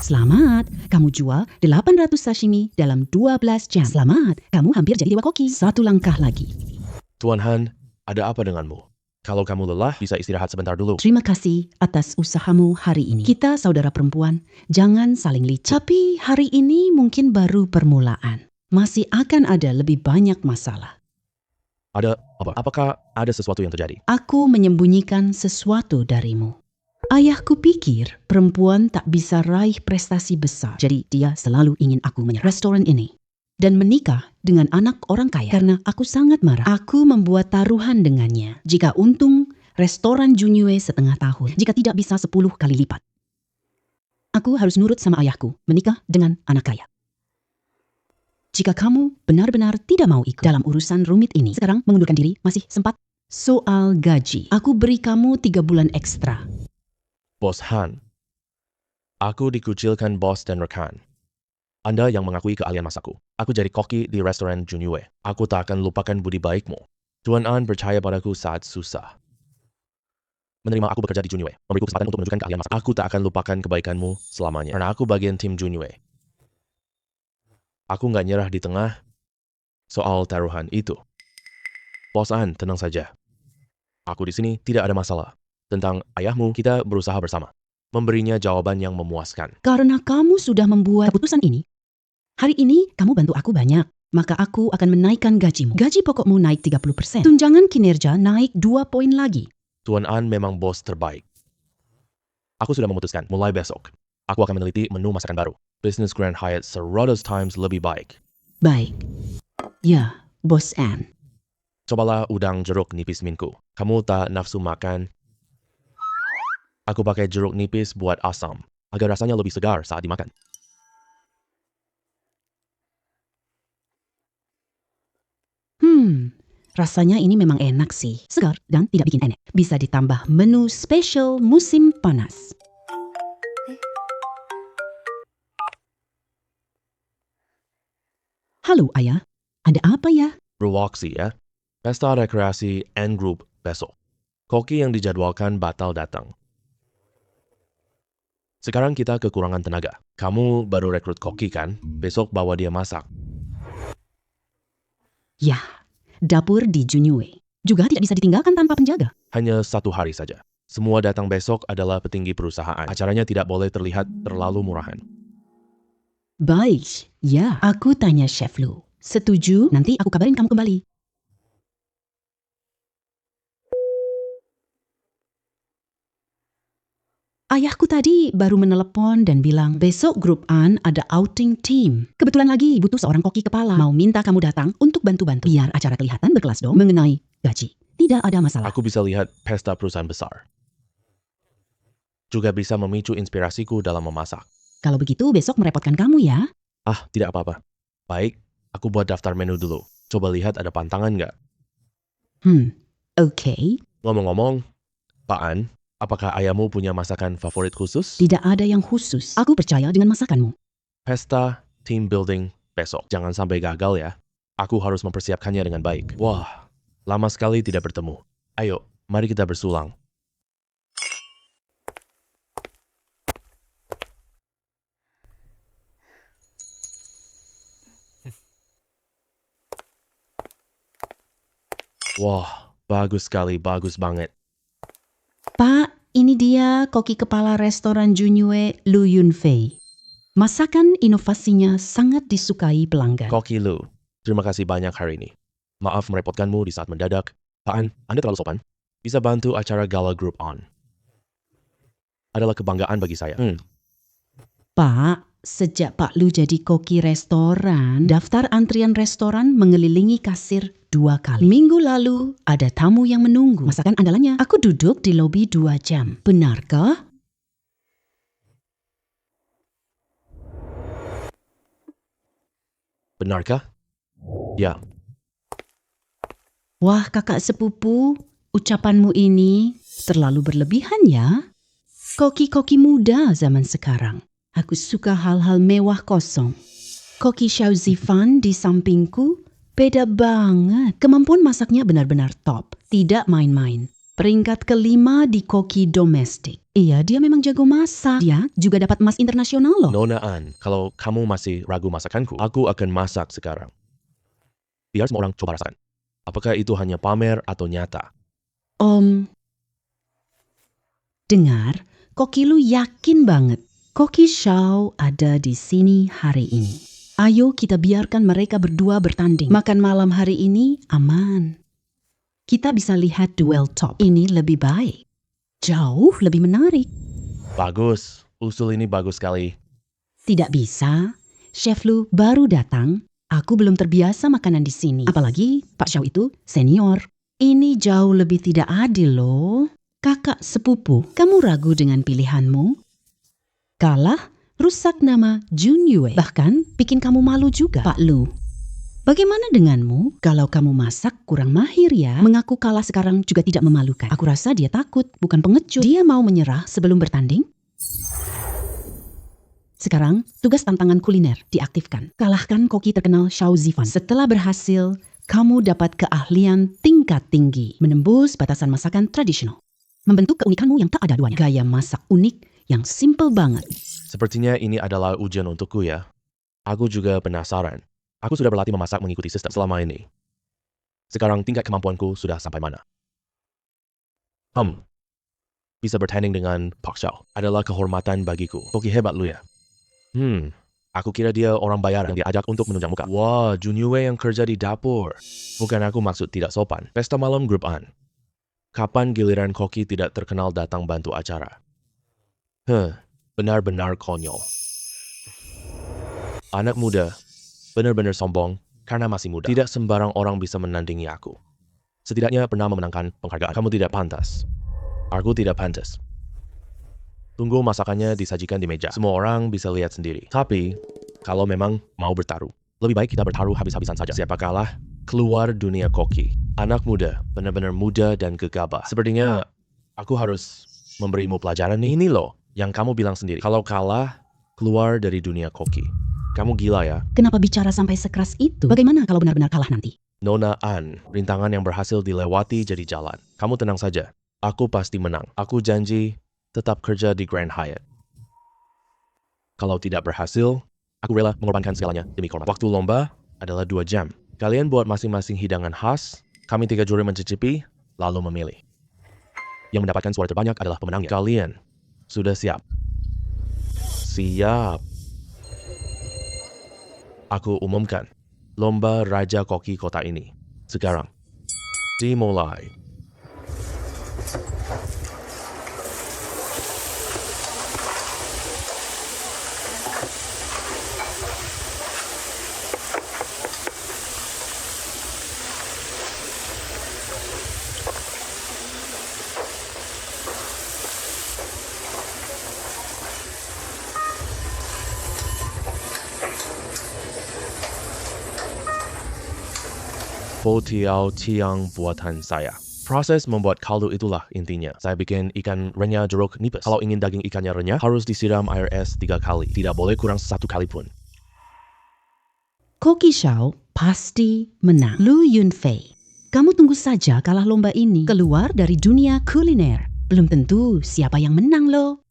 Selamat, kamu jual 800 sashimi dalam 12 jam. Selamat, kamu hampir jadi dewa koki. Satu langkah lagi. Tuan Han, ada apa denganmu? Kalau kamu lelah, bisa istirahat sebentar dulu. Terima kasih atas usahamu hari ini. Kita saudara perempuan, jangan saling licik. Tapi hari ini mungkin baru permulaan. Masih akan ada lebih banyak masalah. Ada apa? Apakah ada sesuatu yang terjadi? Aku menyembunyikan sesuatu darimu. Ayahku pikir perempuan tak bisa raih prestasi besar. Jadi dia selalu ingin aku menyerah restoran ini. Dan menikah dengan anak orang kaya. Karena aku sangat marah. Aku membuat taruhan dengannya. Jika untung, restoran Junyue setengah tahun. Jika tidak bisa 10 kali lipat. Aku harus nurut sama ayahku, menikah dengan anak kaya. Jika kamu benar-benar tidak mau ikut dalam urusan rumit ini, sekarang mengundurkan diri masih sempat. Soal gaji, aku beri kamu 3 bulan ekstra. Bos Han, aku dikucilkan bos dan rekan. Anda yang mengakui keahlian masakku. Aku jadi koki di restoran Junyue. Aku tak akan lupakan budi baikmu. Tuan An percaya padaku saat susah. Menerima aku bekerja di Junyue. Memberiku kesempatan untuk menunjukkan keahlian masak. Aku tak akan lupakan kebaikanmu selamanya. Karena aku bagian tim Junyue. Aku nggak nyerah di tengah soal taruhan itu. Bos An, tenang saja. Aku di sini tidak ada masalah. Tentang ayahmu, kita berusaha bersama. Memberinya jawaban yang memuaskan. Karena kamu sudah membuat keputusan ini, hari ini kamu bantu aku banyak, maka aku akan menaikkan gajimu. Gaji pokokmu naik 30%. Tunjangan kinerja naik 2 poin lagi. Tuan An memang bos terbaik. Aku sudah memutuskan, mulai besok, aku akan meneliti menu masakan baru. Business Grand Hyatt 100 times lebih baik. Baik. Ya, Bos Ann. Cobalah udang jeruk nipis minku. Kamu tak nafsu makan? Aku pakai jeruk nipis buat asam. agar rasanya lebih segar saat dimakan. Rasanya ini memang enak sih. Segar dan tidak bikin enek. Bisa ditambah menu spesial musim panas. Halo ayah, ada apa ya? Berwaksi ya. Pesta rekreasi N Group besok. Koki yang dijadwalkan batal datang. Sekarang kita kekurangan tenaga. Kamu baru rekrut koki kan? Besok bawa dia masak. Ya, dapur di Junyue juga tidak bisa ditinggalkan tanpa penjaga. Hanya 1 hari saja. Semua datang besok adalah petinggi perusahaan. Acaranya tidak boleh terlihat terlalu murahan. Baik, ya, aku tanya Chef Lu. Setuju? Nanti aku kabarin kamu kembali. Ayahku tadi baru menelepon dan bilang besok grup An ada outing team. Kebetulan lagi butuh seorang koki kepala. Mau minta kamu datang untuk bantu-bantu. Biar acara kelihatan berkelas dong. Mengenai gaji, tidak ada masalah. Aku bisa lihat pesta perusahaan besar. Juga bisa memicu inspirasiku dalam memasak. Kalau begitu besok merepotkan kamu ya. Tidak apa-apa. Baik, aku buat daftar menu dulu. Coba lihat ada pantangan nggak? Oke. Ngomong-ngomong, Pak An, apakah ayahmu punya masakan favorit khusus? Tidak ada yang khusus. Aku percaya dengan masakanmu. Pesta team building besok. Jangan sampai gagal ya. Aku harus mempersiapkannya dengan baik. Wah, lama sekali tidak bertemu. Ayo, mari kita bersulang. Wah, bagus sekali, bagus banget. Pak, ini dia koki kepala restoran Junyue Lu Yunfei. Masakan inovasinya sangat disukai pelanggan. Koki Lu, terima kasih banyak hari ini. Maaf merepotkanmu di saat mendadak. Pak An, Anda terlalu sopan. Bisa bantu acara gala Group On. Adalah kebanggaan bagi saya. Pak, sejak Pak Lu jadi koki restoran, daftar antrian restoran mengelilingi kasir 2 kali. Minggu lalu ada tamu yang menunggu. Masakan andalannya, aku duduk di lobi 2 jam. Benarkah? Benarkah? Ya, Wah, kakak sepupu, ucapanmu ini terlalu berlebihan ya. Koki-koki muda zaman sekarang. Aku suka hal-hal mewah kosong. Koki Xiao Zifan di sampingku beda banget. Kemampuan masaknya benar-benar top. Tidak main-main. Peringkat ke-5 di koki domestik. Iya, dia memang jago masak. Dia juga dapat emas internasional loh. Nona An, kalau kamu masih ragu masakanku, aku akan masak sekarang. Biar semua orang coba rasakan. Apakah itu hanya pamer atau nyata? Dengar, Koki Lu yakin banget Koki Xiao ada di sini hari ini. Ayo kita biarkan mereka berdua bertanding. Makan malam hari ini aman. Kita bisa lihat duel top. Ini lebih baik. Jauh lebih menarik. Bagus, usul ini bagus sekali. Tidak bisa. Chef Lu baru datang. Aku belum terbiasa makanan di sini. Apalagi Pak Xiao itu senior. Ini jauh lebih tidak adil loh. Kakak sepupu, kamu ragu dengan pilihanmu? Kalah, rusak nama Junyue. Bahkan bikin kamu malu juga, Pak Lu. Bagaimana denganmu? Kalau kamu masak kurang mahir ya. Mengaku kalah sekarang juga tidak memalukan. Aku rasa dia takut, bukan pengecut. Dia mau menyerah sebelum bertanding? Sekarang, tugas tantangan kuliner diaktifkan. Kalahkan koki terkenal Xiao Zifan. Setelah berhasil, kamu dapat keahlian tingkat tinggi. Menembus batasan masakan tradisional. Membentuk keunikanmu yang tak ada duanya. Gaya masak unik yang simple banget. Sepertinya ini adalah ujian untukku ya. Aku juga penasaran. Aku sudah berlatih memasak mengikuti sistem selama ini. Sekarang tingkat kemampuanku sudah sampai mana? Bisa bertanding dengan Pak Xiao adalah kehormatan bagiku. Koki hebat lu ya. Aku kira dia orang bayar yang diajak untuk menunjang muka. Wah, Junyue yang kerja di dapur. Bukan aku maksud tidak sopan. Pesta malam grup An. Kapan giliran koki tidak terkenal datang bantu acara? Benar-benar konyol. Anak muda, benar-benar sombong karena masih muda. Tidak sembarang orang bisa menandingi aku. Setidaknya pernah memenangkan penghargaan. Kamu tidak pantas. Aku tidak pantas. Tunggu masakannya disajikan di meja. Semua orang bisa lihat sendiri. Tapi, kalau memang mau bertaruh, lebih baik kita bertaruh habis-habisan saja. Siapa kalah, keluar dunia koki. Anak muda, benar-benar muda dan gegabah. Sepertinya aku harus memberimu pelajaran nih. Ini loh, yang kamu bilang sendiri. Kalau kalah, keluar dari dunia koki. Kamu gila ya? Kenapa bicara sampai sekeras itu? Bagaimana kalau benar-benar kalah nanti? Nona An, rintangan yang berhasil dilewati jadi jalan. Kamu tenang saja, aku pasti menang. Aku janji tetap kerja di Grand Hyatt. Kalau tidak berhasil, aku rela mengorbankan segalanya demi kehormatan. Waktu lomba adalah 2 jam. Kalian buat masing-masing hidangan khas, kami 3 juri mencicipi, lalu memilih. Yang mendapatkan suara terbanyak adalah pemenangnya. Kalian sudah siap? Siap. Aku umumkan, lomba Raja Koki kota ini. Sekarang, dimulai. Po Tiao Tiang buatan saya. Proses membuat kaldu itulah intinya. Saya bikin ikan renyah jeruk nipis. Kalau ingin daging ikannya renyah, harus disiram air es 3 kali. Tidak boleh kurang 1 kali pun. Koki Xiao pasti menang. Lu Yunfei, kamu tunggu saja kalah lomba ini. Keluar dari dunia kuliner. Belum tentu siapa yang menang loh.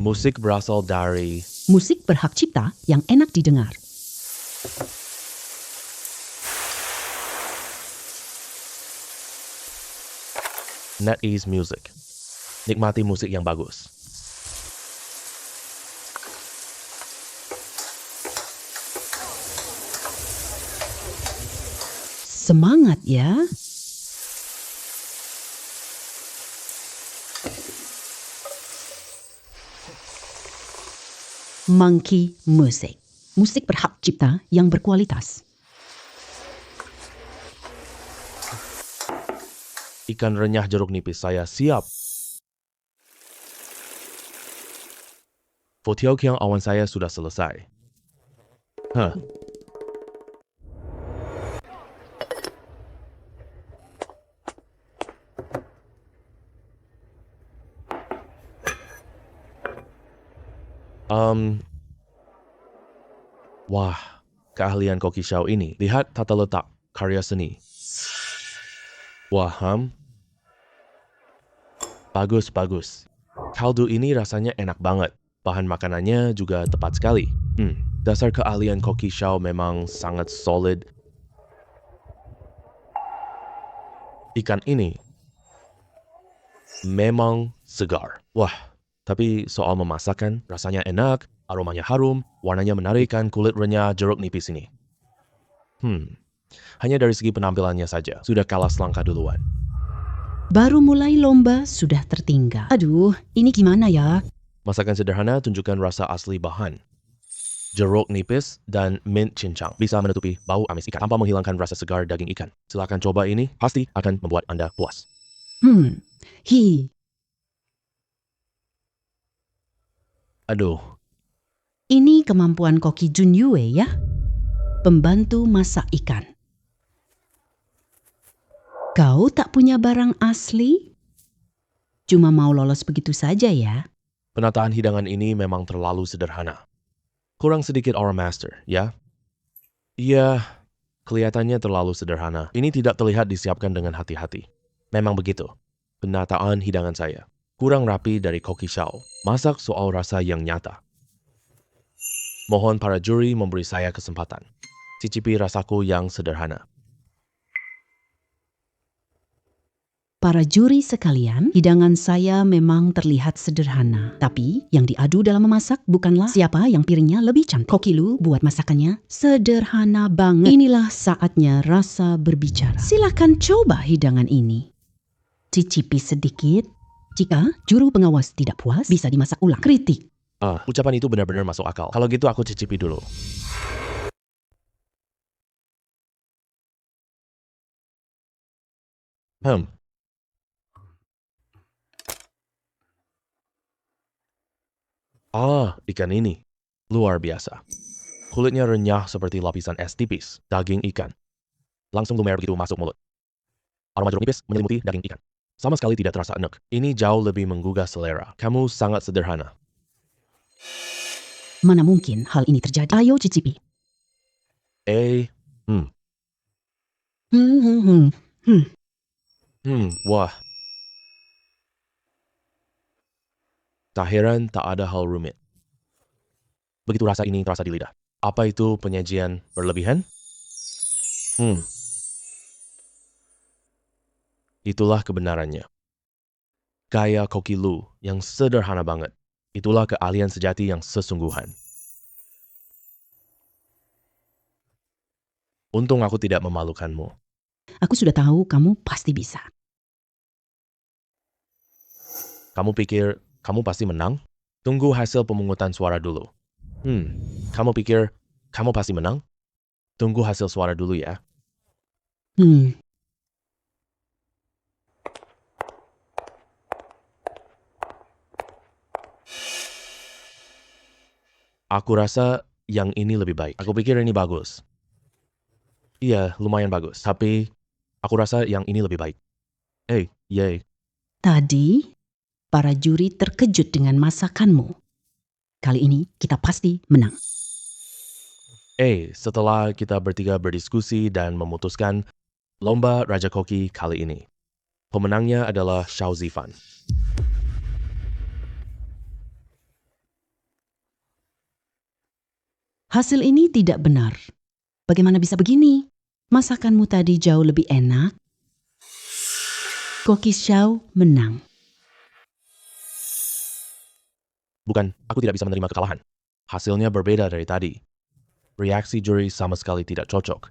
Musik berasal dari... Musik berhak cipta yang enak didengar. NetEase Music. Nikmati musik yang bagus. Semangat ya. Monkey Music. Musik berhak cipta yang berkualitas. Ikan renyah jeruk nipis saya siap. Fotiaukiang awan saya sudah selesai. Hah. Wah, keahlian Koki Xiao ini. Lihat tata letak karya seni. Wah, bagus, bagus. Kaldu ini rasanya enak banget. Bahan makanannya juga tepat sekali. Dasar keahlian Koki Xiao memang sangat solid. Ikan ini memang segar. Wah, tapi soal memasakkan, rasanya enak, aromanya harum, warnanya menarik, kan kulit renyah jeruk nipis ini. Hanya dari segi penampilannya saja, sudah kalah selangkah duluan. Baru mulai lomba sudah tertinggal. Aduh, ini gimana ya? Masakan sederhana tunjukkan rasa asli bahan. Jeruk nipis dan mint cincang bisa menutupi bau amis ikan tanpa menghilangkan rasa segar daging ikan. Silakan coba ini, pasti akan membuat Anda puas. Aduh, Ini kemampuan Koki Junyue ya. Pembantu masak ikan. Kau tak punya barang asli? Cuma mau lolos begitu saja ya? penataan hidangan ini memang terlalu sederhana. Kurang sedikit aura master, ya? Iya, kelihatannya terlalu sederhana. Ini tidak terlihat disiapkan dengan hati-hati. Memang begitu. Penataan hidangan saya kurang rapi dari Koki Xiao. Masak soal rasa yang nyata. Mohon para juri memberi saya kesempatan. Cicipi rasaku yang sederhana. Para juri sekalian, hidangan saya memang terlihat sederhana. Tapi yang diadu dalam memasak bukanlah siapa yang piringnya lebih cantik. Koki Lu buat masakannya sederhana banget. Inilah saatnya rasa berbicara. Silakan coba hidangan ini. Cicipi sedikit. Jika juru pengawas tidak puas, bisa dimasak ulang. Kritik. Ucapan itu benar-benar masuk akal. Kalau gitu aku cicipi dulu. Ikan ini. Luar biasa. Kulitnya renyah seperti lapisan es tipis, daging ikan. Langsung lumer begitu masuk mulut. Aroma jeruk nipis menyelimuti daging ikan. Sama sekali tidak terasa enek. Ini jauh lebih menggugah selera. Kamu sangat sederhana. Mana mungkin hal ini terjadi? Ayo cicipi. Wah. Tak heran tak ada hal rumit. Begitu rasa ini terasa di lidah. Apa itu penyajian berlebihan? Itulah kebenarannya. Gaya Koki Lu yang sederhana banget. Itulah keahlian sejati yang sesungguhan. Untung aku tidak memalukanmu. Aku sudah tahu kamu pasti bisa. Kamu pikir kamu pasti menang? Tunggu hasil pemungutan suara dulu. Kamu pikir kamu pasti menang? Tunggu hasil suara dulu ya. Aku rasa yang ini lebih baik. Aku pikir ini bagus. Iya, lumayan bagus. Tapi aku rasa yang ini lebih baik. Yay. Tadi, para juri terkejut dengan masakanmu. Kali ini kita pasti menang. Setelah kita bertiga berdiskusi dan memutuskan lomba Raja Koki kali ini, pemenangnya adalah Xiao Zifan. Hasil ini tidak benar. Bagaimana bisa begini? Masakanmu tadi jauh lebih enak. Koki Xiao menang. Bukan, aku tidak bisa menerima kekalahan. Hasilnya berbeda dari tadi. Reaksi juri sama sekali tidak cocok.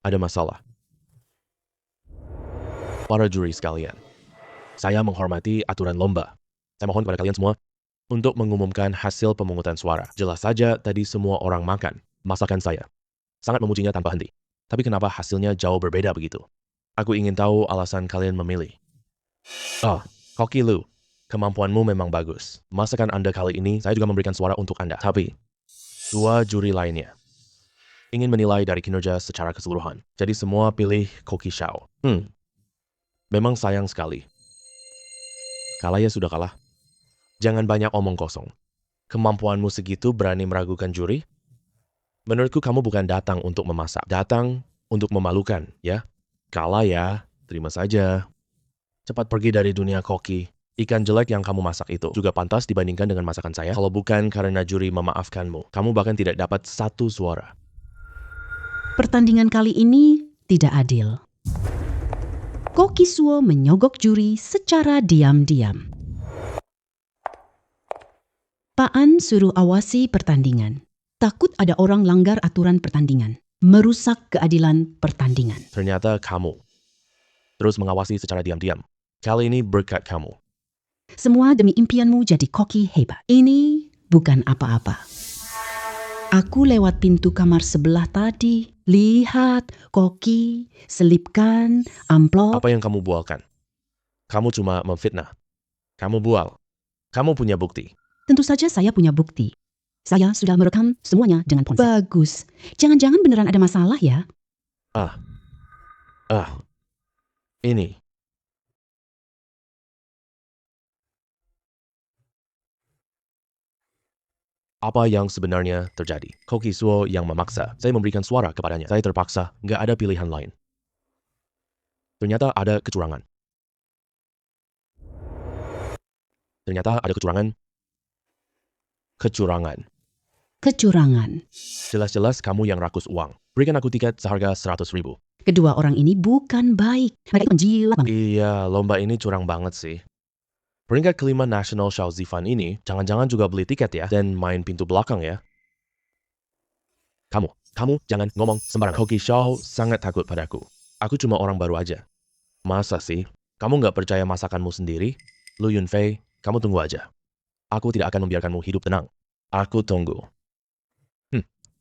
Ada masalah. Para juri sekalian, saya menghormati aturan lomba. Saya mohon kepada kalian semua untuk mengumumkan hasil pemungutan suara. Jelas saja tadi semua orang makan masakan saya. Sangat memujinya tanpa henti. Tapi kenapa hasilnya jauh berbeda begitu? Aku ingin tahu alasan kalian memilih. Koki Lu, kemampuanmu memang bagus. Masakan Anda kali ini, saya juga memberikan suara untuk Anda. Tapi, dua juri lainnya ingin menilai dari kinerja secara keseluruhan. Jadi semua pilih Koki Xiao. Memang sayang sekali. Kalah ya sudah kalah. Jangan banyak omong kosong. Kemampuanmu segitu berani meragukan juri? Menurutku kamu bukan datang untuk memasak. Datang untuk memalukan, ya. Kalah ya, terima saja. Cepat pergi dari dunia koki. Ikan jelek yang kamu masak itu juga pantas dibandingkan dengan masakan saya. Kalau bukan karena juri memaafkanmu, kamu bahkan tidak dapat satu suara. Pertandingan kali ini tidak adil. Koki Suo menyogok juri secara diam-diam. Pak An suruh awasi pertandingan. Takut ada orang langgar aturan pertandingan. Merusak keadilan pertandingan. Ternyata kamu terus mengawasi secara diam-diam. Kali ini berkat kamu. Semua demi impianmu jadi koki hebat. Ini bukan apa-apa. Aku lewat pintu kamar sebelah tadi. Lihat, koki, selipkan, amplop. Apa yang kamu bualkan? Kamu cuma memfitnah. Kamu bual. Kamu punya bukti. Tentu saja saya punya bukti. Saya sudah merekam semuanya dengan ponsel. Bagus. Jangan-jangan beneran ada masalah ya? Ini. Apa yang sebenarnya terjadi? Koki Suo yang memaksa. Saya memberikan suara kepadanya. Saya terpaksa. Nggak ada pilihan lain. Ternyata ada kecurangan. Kecurangan. Jelas-jelas kamu yang rakus uang. Berikan aku tiket seharga 100.000. Kedua orang ini bukan baik. Mereka menjilat banget. Iya, lomba ini curang banget sih. Peringkat kelima nasional Xiao Zifan ini, jangan-jangan juga beli tiket ya, dan main pintu belakang ya. Kamu jangan ngomong sembarangan. Koki Xiao sangat takut padaku. Aku cuma orang baru aja. Masa sih? Kamu nggak percaya masakanmu sendiri? Lu Yunfei, kamu tunggu aja. Aku tidak akan membiarkanmu hidup tenang. Aku tunggu.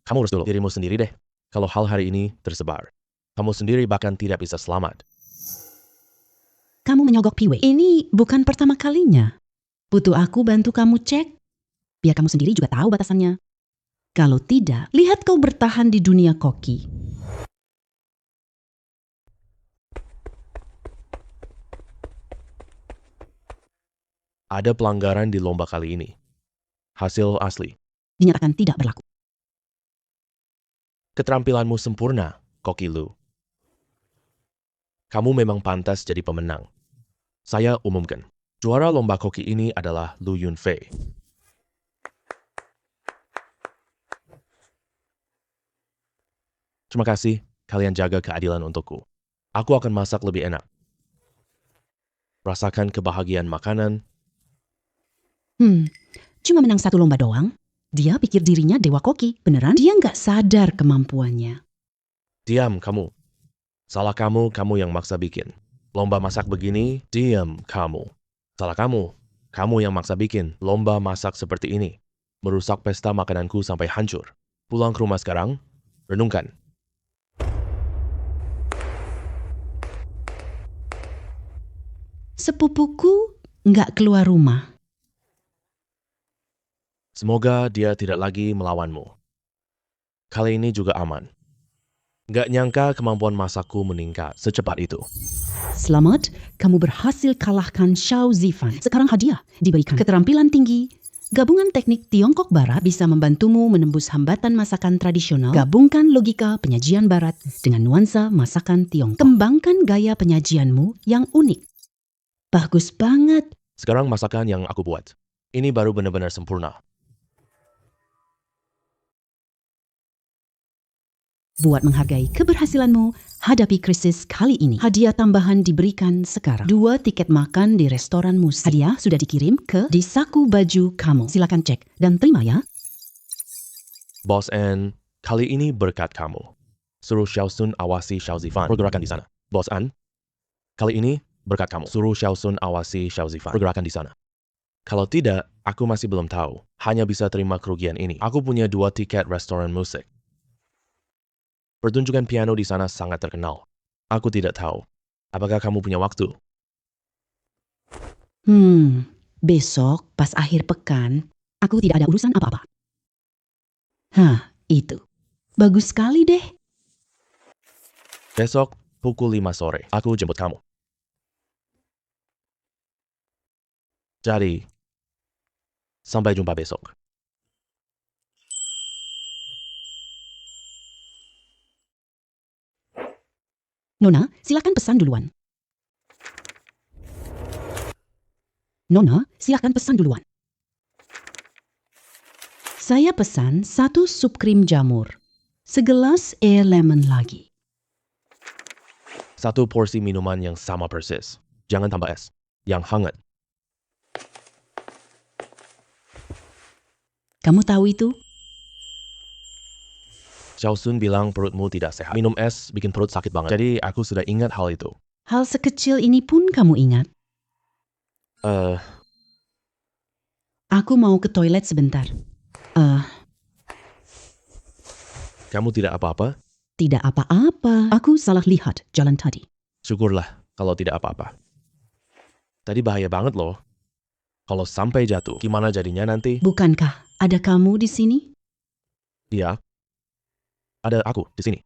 Kamu urus dulu dirimu sendiri deh. Kalau hal hari ini tersebar, kamu sendiri bahkan tidak bisa selamat. Kamu menyogok Piwei. Ini bukan pertama kalinya. Butuh aku bantu kamu cek? biar kamu sendiri juga tahu batasannya. Kalau tidak, lihat kau bertahan di dunia koki. Ada pelanggaran di lomba kali ini. Hasil asli. Dinyatakan tidak berlaku. Keterampilanmu sempurna, Koki Lu. Kamu memang pantas jadi pemenang. Saya umumkan. Juara lomba koki ini adalah Lu Yunfei. Terima kasih, kalian jaga keadilan untukku. Aku akan masak lebih enak. Rasakan kebahagiaan makanan. Cuma menang 1 lomba doang. Dia pikir dirinya dewa koki. Beneran? Dia nggak sadar kemampuannya. Diam kamu. Salah kamu yang maksa bikin. Lomba masak begini, diam kamu. Salah kamu yang maksa bikin lomba masak seperti ini. Merusak pesta makananku sampai hancur. Pulang ke rumah sekarang, renungkan. Sepupuku nggak keluar rumah. Semoga dia tidak lagi melawanmu. Kali ini juga aman. Nggak nyangka kemampuan masakku meningkat secepat itu. Selamat, kamu berhasil kalahkan Xiao Zifan. Sekarang hadiah diberikan. Keterampilan tinggi. Gabungan teknik Tiongkok Barat bisa membantumu menembus hambatan masakan tradisional. Gabungkan logika penyajian Barat dengan nuansa masakan Tiongkok. Kembangkan gaya penyajianmu yang unik. Bagus banget. Sekarang masakan yang aku buat. Ini baru benar-benar sempurna. Buat menghargai keberhasilanmu, hadapi krisis kali ini. Hadiah tambahan diberikan sekarang. 2 tiket makan di restoran musik. Hadiah sudah dikirim di saku baju kamu. Silakan cek dan terima ya. Boss An, kali ini berkat kamu. Suruh Xiao Sun awasi Xiao Zifan pergerakan di sana. Boss An, kali ini berkat kamu. Suruh Xiao Sun awasi Xiao Zifan pergerakan di sana. Kalau tidak, aku masih belum tahu. Hanya bisa terima kerugian ini. Aku punya 2 tiket restoran musik. Pertunjukan piano di sana sangat terkenal. Aku tidak tahu. Apakah kamu punya waktu? Besok pas akhir pekan, aku tidak ada urusan apa-apa. Itu. Bagus sekali deh. Besok pukul 5 sore, aku jemput kamu. Jadi, sampai jumpa besok. Nona, silakan pesan duluan. Nona, silakan pesan duluan. Saya pesan 1 sup krim jamur. Segelas air lemon lagi. 1 porsi minuman yang sama persis. Jangan tambah es. Yang hangat. Kamu tahu itu? Xiao Sun bilang perutmu tidak sehat. Minum es bikin perut sakit banget. Jadi aku sudah ingat hal itu. Hal sekecil ini pun kamu ingat? Aku mau ke toilet sebentar. Kamu tidak apa-apa? Tidak apa-apa. Aku salah lihat jalan tadi. Syukurlah kalau tidak apa-apa. Tadi bahaya banget loh. Kalau sampai jatuh, gimana jadinya nanti? Bukankah ada kamu di sini? Iya. Ada aku di sini.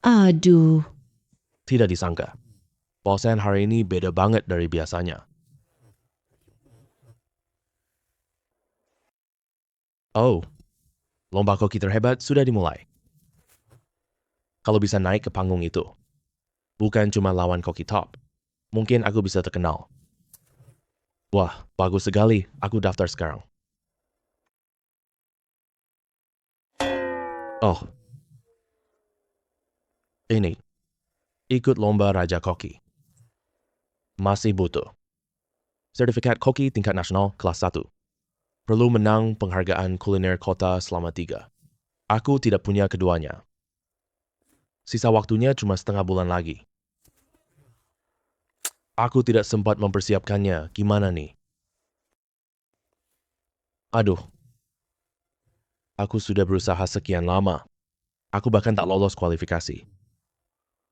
Aduh. Tidak disangka. Bosan hari ini beda banget dari biasanya. Oh, lomba koki terhebat sudah dimulai. Kalau bisa naik ke panggung itu, bukan cuma lawan koki top, mungkin aku bisa terkenal. Wah, bagus sekali. Aku daftar sekarang. Oh, ini. Ikut lomba Raja Koki. Masih butuh. Sertifikat koki tingkat nasional kelas 1. Perlu menang penghargaan kuliner kota selama 3. Aku tidak punya keduanya. Sisa waktunya cuma setengah bulan lagi. Aku tidak sempat mempersiapkannya. Gimana nih? Aduh. Aku sudah berusaha sekian lama. Aku bahkan tak lolos kualifikasi.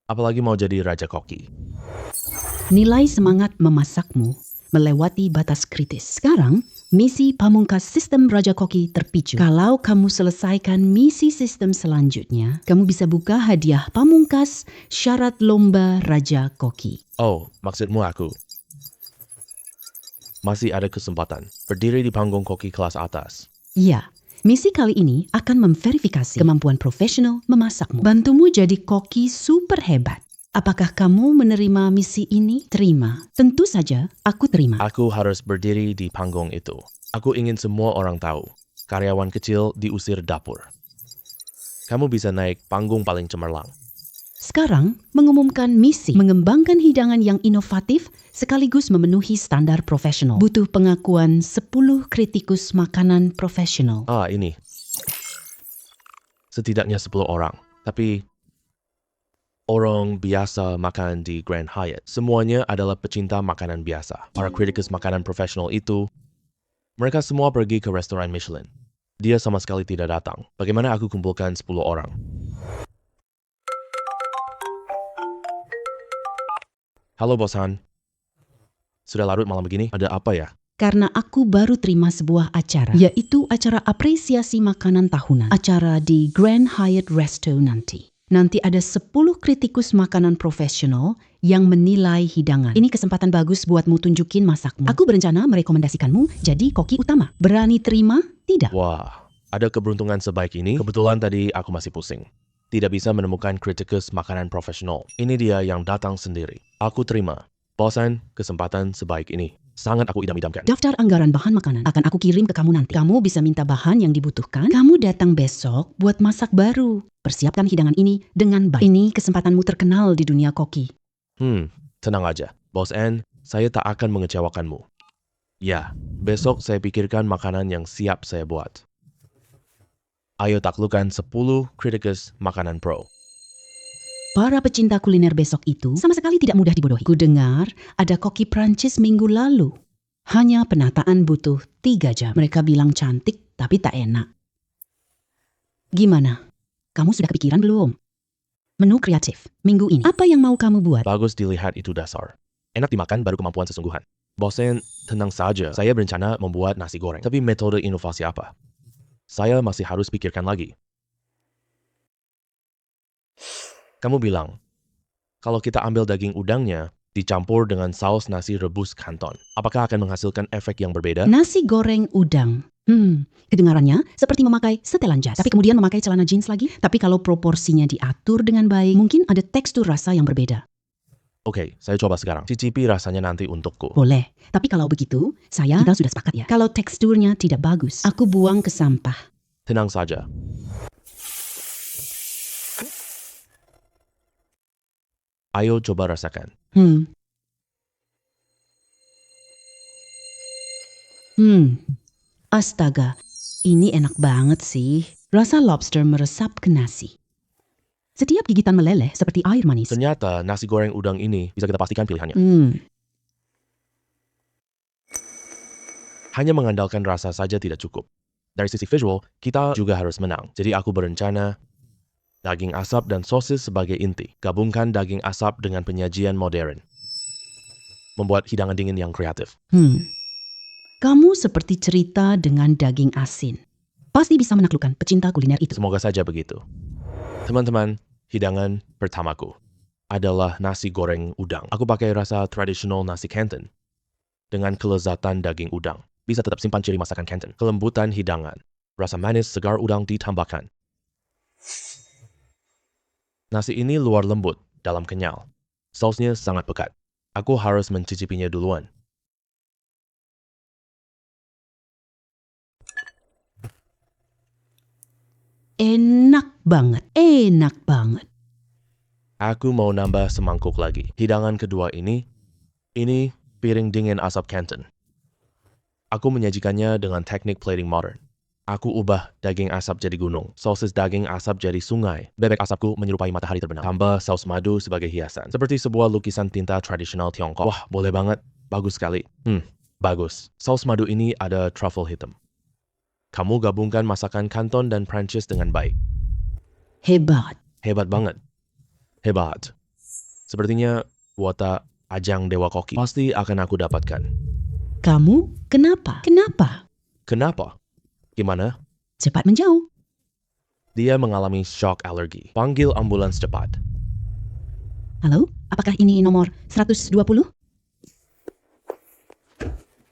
Apalagi mau jadi Raja Koki. Nilai semangat memasakmu melewati batas kritis. Sekarang, misi pamungkas sistem Raja Koki terpicu. Kalau kamu selesaikan misi sistem selanjutnya, kamu bisa buka hadiah pamungkas syarat lomba Raja Koki. Oh, maksudmu aku. Masih ada kesempatan. Berdiri di panggung koki kelas atas. Ya, misi kali ini akan memverifikasi kemampuan profesional memasakmu. Bantumu jadi koki super hebat. Apakah kamu menerima misi ini? Terima. Tentu saja, aku terima. Aku harus berdiri di panggung itu. Aku ingin semua orang tahu. Karyawan kecil diusir dapur. Kamu bisa naik panggung paling cemerlang. Sekarang, mengumumkan misi mengembangkan hidangan yang inovatif sekaligus memenuhi standar profesional. Butuh pengakuan 10 kritikus makanan profesional. Ini. Setidaknya 10 orang. Tapi orang biasa makan di Grand Hyatt. Semuanya adalah pecinta makanan biasa. Para kritikus makanan profesional itu, mereka semua pergi ke restoran Michelin. Dia sama sekali tidak datang. Bagaimana aku kumpulkan 10 orang? Halo bosan. Sudah larut malam begini, ada apa ya? Karena aku baru terima sebuah acara, yaitu acara apresiasi makanan tahunan. Acara di Grand Hyatt Resto nanti. Nanti ada 10 kritikus makanan profesional yang menilai hidangan. Ini kesempatan bagus buatmu tunjukin masakmu. Aku berencana merekomendasikanmu jadi koki utama. Berani terima? Tidak. Wah, ada keberuntungan sebaik ini. Kebetulan tadi aku masih pusing. Tidak bisa menemukan kritikus makanan profesional. Ini dia yang datang sendiri. Aku terima. Bosan, kesempatan sebaik ini. Sangat aku idam-idamkan. Daftar anggaran bahan makanan akan aku kirim ke kamu nanti. Kamu bisa minta bahan yang dibutuhkan. Kamu datang besok buat masak baru. Persiapkan hidangan ini dengan baik. Ini kesempatanmu terkenal di dunia koki. Tenang aja. Bos N, saya tak akan mengecewakanmu. Ya, besok saya pikirkan makanan yang siap saya buat. Ayo taklukkan 10 kritikus makanan pro. Para pecinta kuliner besok itu sama sekali tidak mudah dibodohi. Ku dengar ada koki Prancis minggu lalu. Hanya penataan butuh 3 jam. Mereka bilang cantik tapi tak enak. Gimana? Kamu sudah kepikiran belum? Menu kreatif minggu ini. Apa yang mau kamu buat? Bagus dilihat itu dasar. Enak dimakan baru kemampuan sesungguhan. Bosen, tenang saja. Saya berencana membuat nasi goreng. Tapi metode inovasi apa? Saya masih harus pikirkan lagi. Kamu bilang, kalau kita ambil daging udangnya, dicampur dengan saus nasi rebus kanton, apakah akan menghasilkan efek yang berbeda? Nasi goreng udang. Kedengarannya seperti memakai setelan jas. Tapi kemudian memakai celana jeans lagi. Tapi kalau proporsinya diatur dengan baik, mungkin ada tekstur rasa yang berbeda. Oke, saya coba sekarang. Cicipi rasanya nanti untukku. Boleh. Tapi kalau begitu, kita sudah sepakat ya. Kalau teksturnya tidak bagus, aku buang ke sampah. Tenang saja. Ayo coba rasakan. Astaga, ini enak banget sih. Rasa lobster meresap ke nasi. Setiap gigitan meleleh seperti air manis. Ternyata nasi goreng udang ini bisa kita pastikan pilihannya. Hanya mengandalkan rasa saja tidak cukup. Dari sisi visual, kita juga harus menang. Jadi aku berencana daging asap dan sosis sebagai inti. Gabungkan daging asap dengan penyajian modern. Membuat hidangan dingin yang kreatif. Kamu seperti cerita dengan daging asin. Pasti bisa menaklukkan pecinta kuliner itu. Semoga saja begitu. Teman-teman, hidangan pertamaku adalah nasi goreng udang. Aku pakai rasa tradisional nasi Canton dengan kelezatan daging udang. Bisa tetap simpan ciri masakan Canton. Kelembutan hidangan. Rasa manis segar udang ditambahkan. Nasi ini luar lembut, dalam kenyal. Sausnya sangat pekat. Aku harus mencicipinya duluan. Enak banget, enak banget. Aku mau nambah semangkuk lagi. Hidangan kedua ini piring dingin asap Canton. Aku menyajikannya dengan teknik plating modern. Aku ubah daging asap jadi gunung, sosis daging asap jadi sungai, bebek asapku menyerupai matahari terbenam, tambah saus madu sebagai hiasan. Seperti sebuah lukisan tinta tradisional Tiongkok. Wah, boleh banget. Bagus sekali. Bagus. Saus madu ini ada truffle hitam. Kamu gabungkan masakan Canton dan Prancis dengan baik. Hebat. Hebat banget. Hebat. Sepertinya watak ajang Dewa Koki. Pasti akan aku dapatkan. Kamu? Kenapa? Kenapa? Kenapa? Gimana? Cepat menjauh. Dia mengalami shock alergi. Panggil ambulans cepat. Halo, apakah ini nomor 120?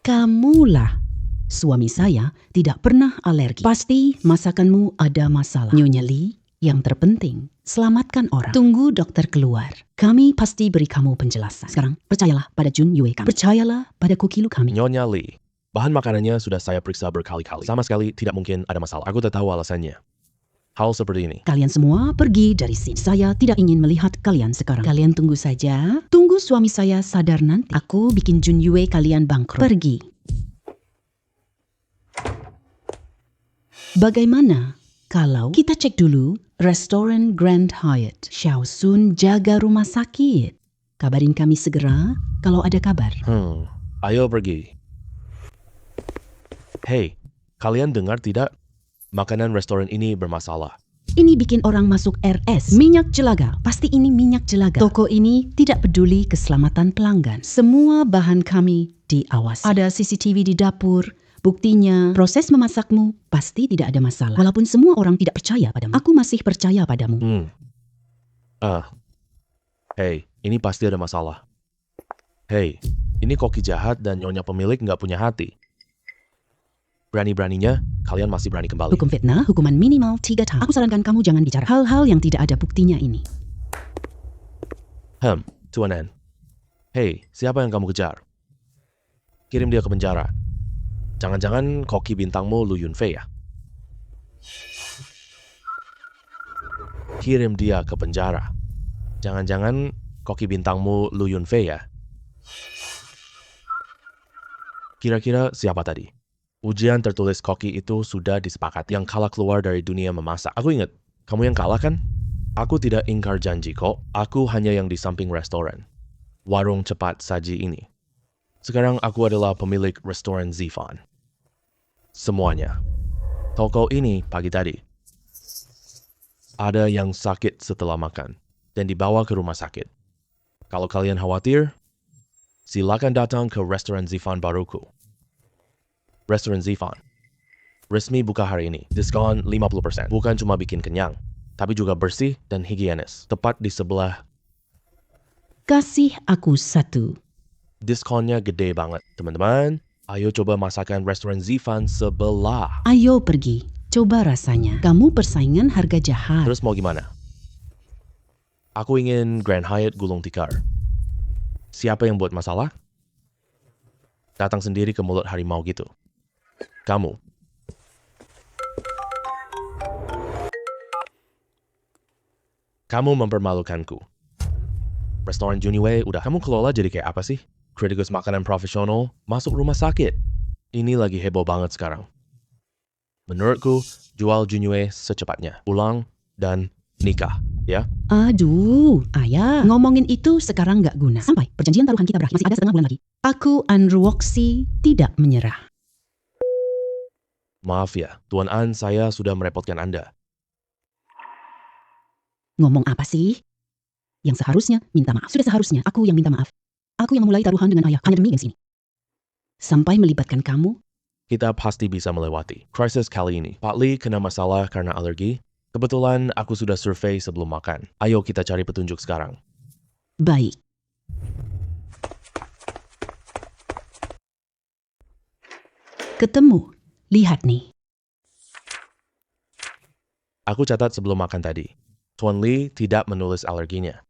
Kamulah. Suami saya tidak pernah alergi. Pasti masakanmu ada masalah. Nyonya Lee, yang terpenting, selamatkan orang. Tunggu dokter keluar. Kami pasti beri kamu penjelasan. Sekarang, percayalah pada Jun Yue kami. Percayalah pada Kokilu kami. Nyonya Lee, bahan makanannya sudah saya periksa berkali-kali. Sama sekali tidak mungkin ada masalah. Aku tak tahu alasannya. Hal seperti ini. Kalian semua pergi dari sini. Saya tidak ingin melihat kalian sekarang. Kalian tunggu saja. Tunggu suami saya sadar nanti. Aku bikin Jun Yue kalian bangkrut. Pergi. Bagaimana kalau kita cek dulu restoran Grand Hyatt? Xiao Sun jaga rumah sakit. Kabarin kami segera kalau ada kabar. Ayo pergi. Hei, kalian dengar tidak? Makanan restoran ini bermasalah. Ini bikin orang masuk RS. Minyak jelaga. Pasti ini minyak jelaga. Toko ini tidak peduli keselamatan pelanggan. Semua bahan kami diawasi. Ada CCTV di dapur. Buktinya, proses memasakmu pasti tidak ada masalah. Walaupun semua orang tidak percaya padamu. Aku masih percaya padamu. Hei, ini pasti ada masalah. Hei, ini koki jahat dan nyonya pemilik nggak punya hati. Berani-beraninya, kalian masih berani kembali. Hukum fitnah, hukuman minimal 3 tahun. Aku sarankan kamu jangan bicara hal-hal yang tidak ada buktinya ini. Tuan N. Hei, siapa yang kamu kejar? Kirim dia ke penjara. Jangan-jangan koki bintangmu Lu Yunfei ya? Kirim dia ke penjara. Jangan-jangan koki bintangmu Lu Yunfei ya? Kira-kira siapa tadi? Ujian tertulis koki itu sudah disepakati. Yang kalah keluar dari dunia memasak. Aku ingat, kamu yang kalah kan? Aku tidak ingkar janji kok. Aku hanya yang di samping restoran. Warung cepat saji ini. Sekarang aku adalah pemilik restoran Zifan. Semuanya. Toko ini pagi tadi. Ada yang sakit setelah makan dan dibawa ke rumah sakit. Kalau kalian khawatir, silakan datang ke restoran Zifan baruku. Restoran Zifan. Resmi buka hari ini. Diskon 50%. Bukan cuma bikin kenyang, tapi juga bersih dan higienis. Tepat di sebelah. Kasih aku 1. Diskonnya gede banget. Teman-teman, ayo coba masakan restoran Zifan sebelah. Ayo pergi. Coba rasanya. Kamu persaingan harga jahat. Terus mau gimana? Aku ingin Grand Hyatt gulung tikar. Siapa yang buat masalah? Datang sendiri ke mulut harimau gitu. Kamu. Kamu mempermalukanku. Restoran Juniwei udah kamu kelola jadi kayak apa sih? Kritikus makanan profesional masuk rumah sakit. Ini lagi heboh banget sekarang. Menurutku, jual Juniwei secepatnya. Pulang dan nikah, ya? Aduh, ayah. Ngomongin itu sekarang nggak guna. Sampai perjanjian taruhan kita berakhir. Masih ada setengah bulan lagi. Aku, Andrew Woxi, tidak menyerah. Maaf ya, Tuan An, saya sudah merepotkan Anda. Ngomong apa sih? Yang seharusnya minta maaf. Sudah seharusnya aku yang minta maaf. Aku yang memulai taruhan dengan ayah hanya demi gengsi ini. Sampai melibatkan kamu. Kita pasti bisa melewati krisis kali ini. Pak Lee kena masalah karena alergi. Kebetulan aku sudah survei sebelum makan. Ayo kita cari petunjuk sekarang. Baik. Ketemu. Lihat nih. Aku catat sebelum makan tadi. Tuan Lee tidak menulis alerginya.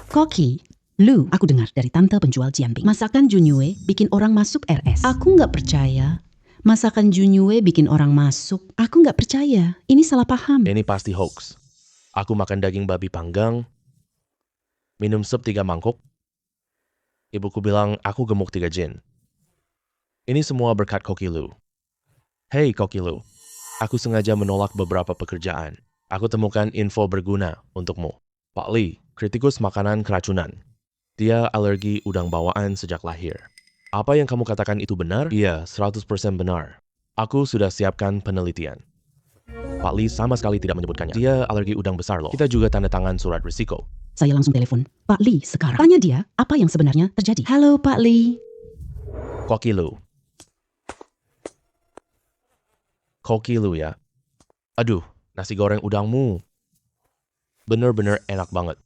Koki, Lu, aku dengar dari tante penjual jianping. Masakan Junyue bikin orang masuk RS. Aku nggak percaya. Masakan Junyue bikin orang masuk. Aku nggak percaya. Ini salah paham. Ini pasti hoax. Aku makan daging babi panggang, minum sup 3 mangkuk. Ibuku bilang aku gemuk 3 jin. Ini semua berkat Koki Lu. Hei Koki Lu, aku sengaja menolak beberapa pekerjaan. Aku temukan info berguna untukmu. Pak Lee, kritikus makanan keracunan. Dia alergi udang bawaan sejak lahir. Apa yang kamu katakan itu benar? Iya, 100% benar. Aku sudah siapkan penelitian. Pak Lee sama sekali tidak menyebutkannya. Dia alergi udang besar loh. Kita juga tanda tangan surat risiko. Saya langsung telepon Pak Lee sekarang. Tanya dia apa yang sebenarnya terjadi. Halo Pak Lee. Koki Lu. Koki Lu ya. Aduh, nasi goreng udangmu. Bener-bener enak banget.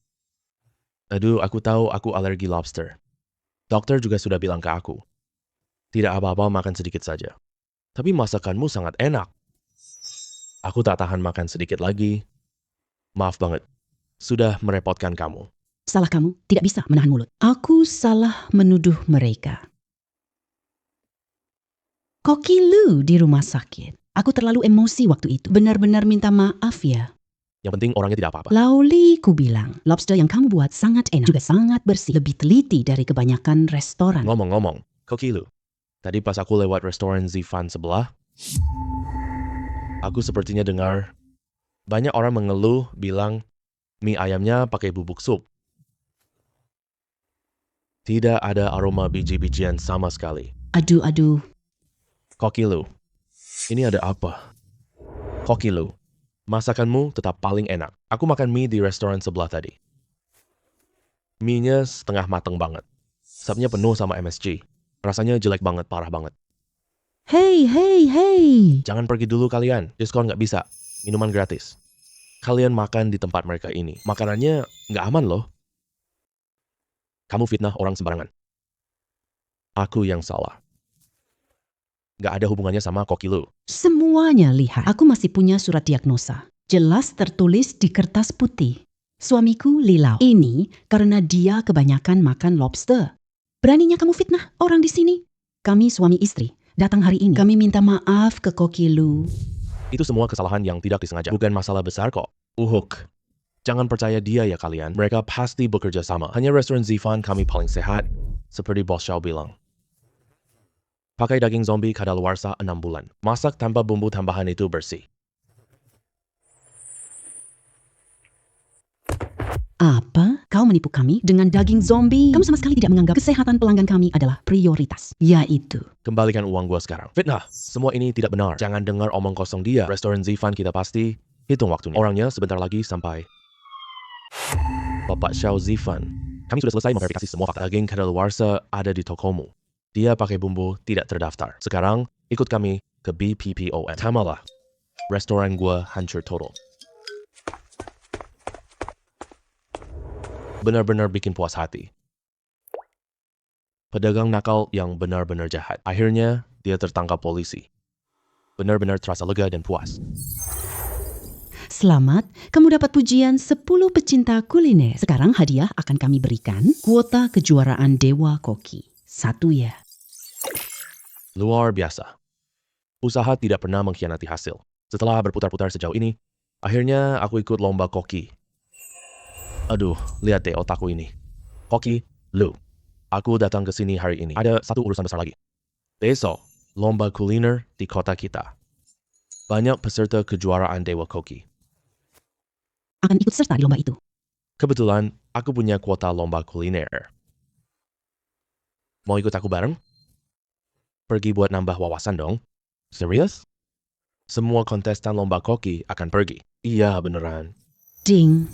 Aduh, aku tahu aku alergi lobster. Dokter juga sudah bilang ke aku. Tidak apa-apa makan sedikit saja. Tapi masakanmu sangat enak. Aku tak tahan makan sedikit lagi. Maaf banget. Sudah merepotkan kamu. Salah kamu, tidak bisa menahan mulut. Aku salah menuduh mereka. Koki Lu di rumah sakit. Aku terlalu emosi waktu itu. Benar-benar minta maaf ya. Yang penting orangnya tidak apa-apa. Lauli ku bilang, lobster yang kamu buat sangat enak. Juga sangat bersih. Lebih teliti dari kebanyakan restoran. Ngomong-ngomong, Koki Lu. Tadi pas aku lewat restoran Zifan sebelah, aku sepertinya dengar banyak orang mengeluh bilang mie ayamnya pakai bubuk sup. Tidak ada aroma biji-bijian sama sekali. Aduh. Koki Lu, ini ada apa? Koki Lu, masakanmu tetap paling enak. Aku makan mie di restoran sebelah tadi. Mie-nya setengah mateng banget. Supnya penuh sama MSG. Rasanya jelek banget, parah banget. Hey. Jangan pergi dulu kalian, diskon nggak bisa. Minuman gratis. Kalian makan di tempat mereka ini. Makanannya nggak aman loh. Kamu fitnah orang sembarangan. Aku yang salah. Nggak ada hubungannya sama Koki Lu. Semuanya lihat. Aku masih punya surat diagnosa. Jelas tertulis di kertas putih. Suamiku Lilau. Ini karena dia kebanyakan makan lobster. Beraninya kamu fitnah orang di sini? Kami suami istri. Datang hari ini. Kami minta maaf ke Koki Lu. Itu semua kesalahan yang tidak disengaja. Bukan masalah besar kok. Uhuk. Jangan percaya dia ya kalian. Mereka pasti bekerja sama. Hanya restoran Zifan kami paling sehat. Seperti Bos Xiao bilang. Pakai daging zombie kadaluarsa 6 bulan. Masak tanpa bumbu tambahan itu bersih. Apa? Kau menipu kami dengan daging zombie? Kamu sama sekali tidak menganggap kesehatan pelanggan kami adalah prioritas. Yaitu. Kembalikan uang gua sekarang. Fitnah. Semua ini tidak benar. Jangan dengar omong kosong dia. Restoran Zifan kita pasti hitung waktunya. Orangnya sebentar lagi sampai. Bapak Xiao Zifan. Kami sudah selesai memverifikasi semua fakta. Daging kadaluarsa ada di tokomu. Dia pakai bumbu tidak terdaftar. Sekarang ikut kami ke BPPOM. Tamalah. Restoran gua hancur total. Benar-benar bikin puas hati. Pedagang nakal yang benar-benar jahat. Akhirnya, dia tertangkap polisi. Benar-benar terasa lega dan puas. Selamat, kamu dapat pujian 10 pecinta kuliner. Sekarang hadiah akan kami berikan kuota kejuaraan Dewa Koki. 1 ya. Luar biasa. Usaha tidak pernah mengkhianati hasil. Setelah berputar-putar sejauh ini, akhirnya aku ikut lomba koki. Aduh, lihat deh otakku ini. Koki Lu. Aku datang ke sini hari ini. Ada satu urusan besar lagi. Besok, lomba kuliner di kota kita. Banyak peserta kejuaraan Dewa Koki. Akan ikut serta di lomba itu. Kebetulan, aku punya kuota lomba kuliner. Mau ikut aku bareng? Pergi buat nambah wawasan dong. Serius? Semua kontestan lomba koki akan pergi. Iya, beneran. Ding.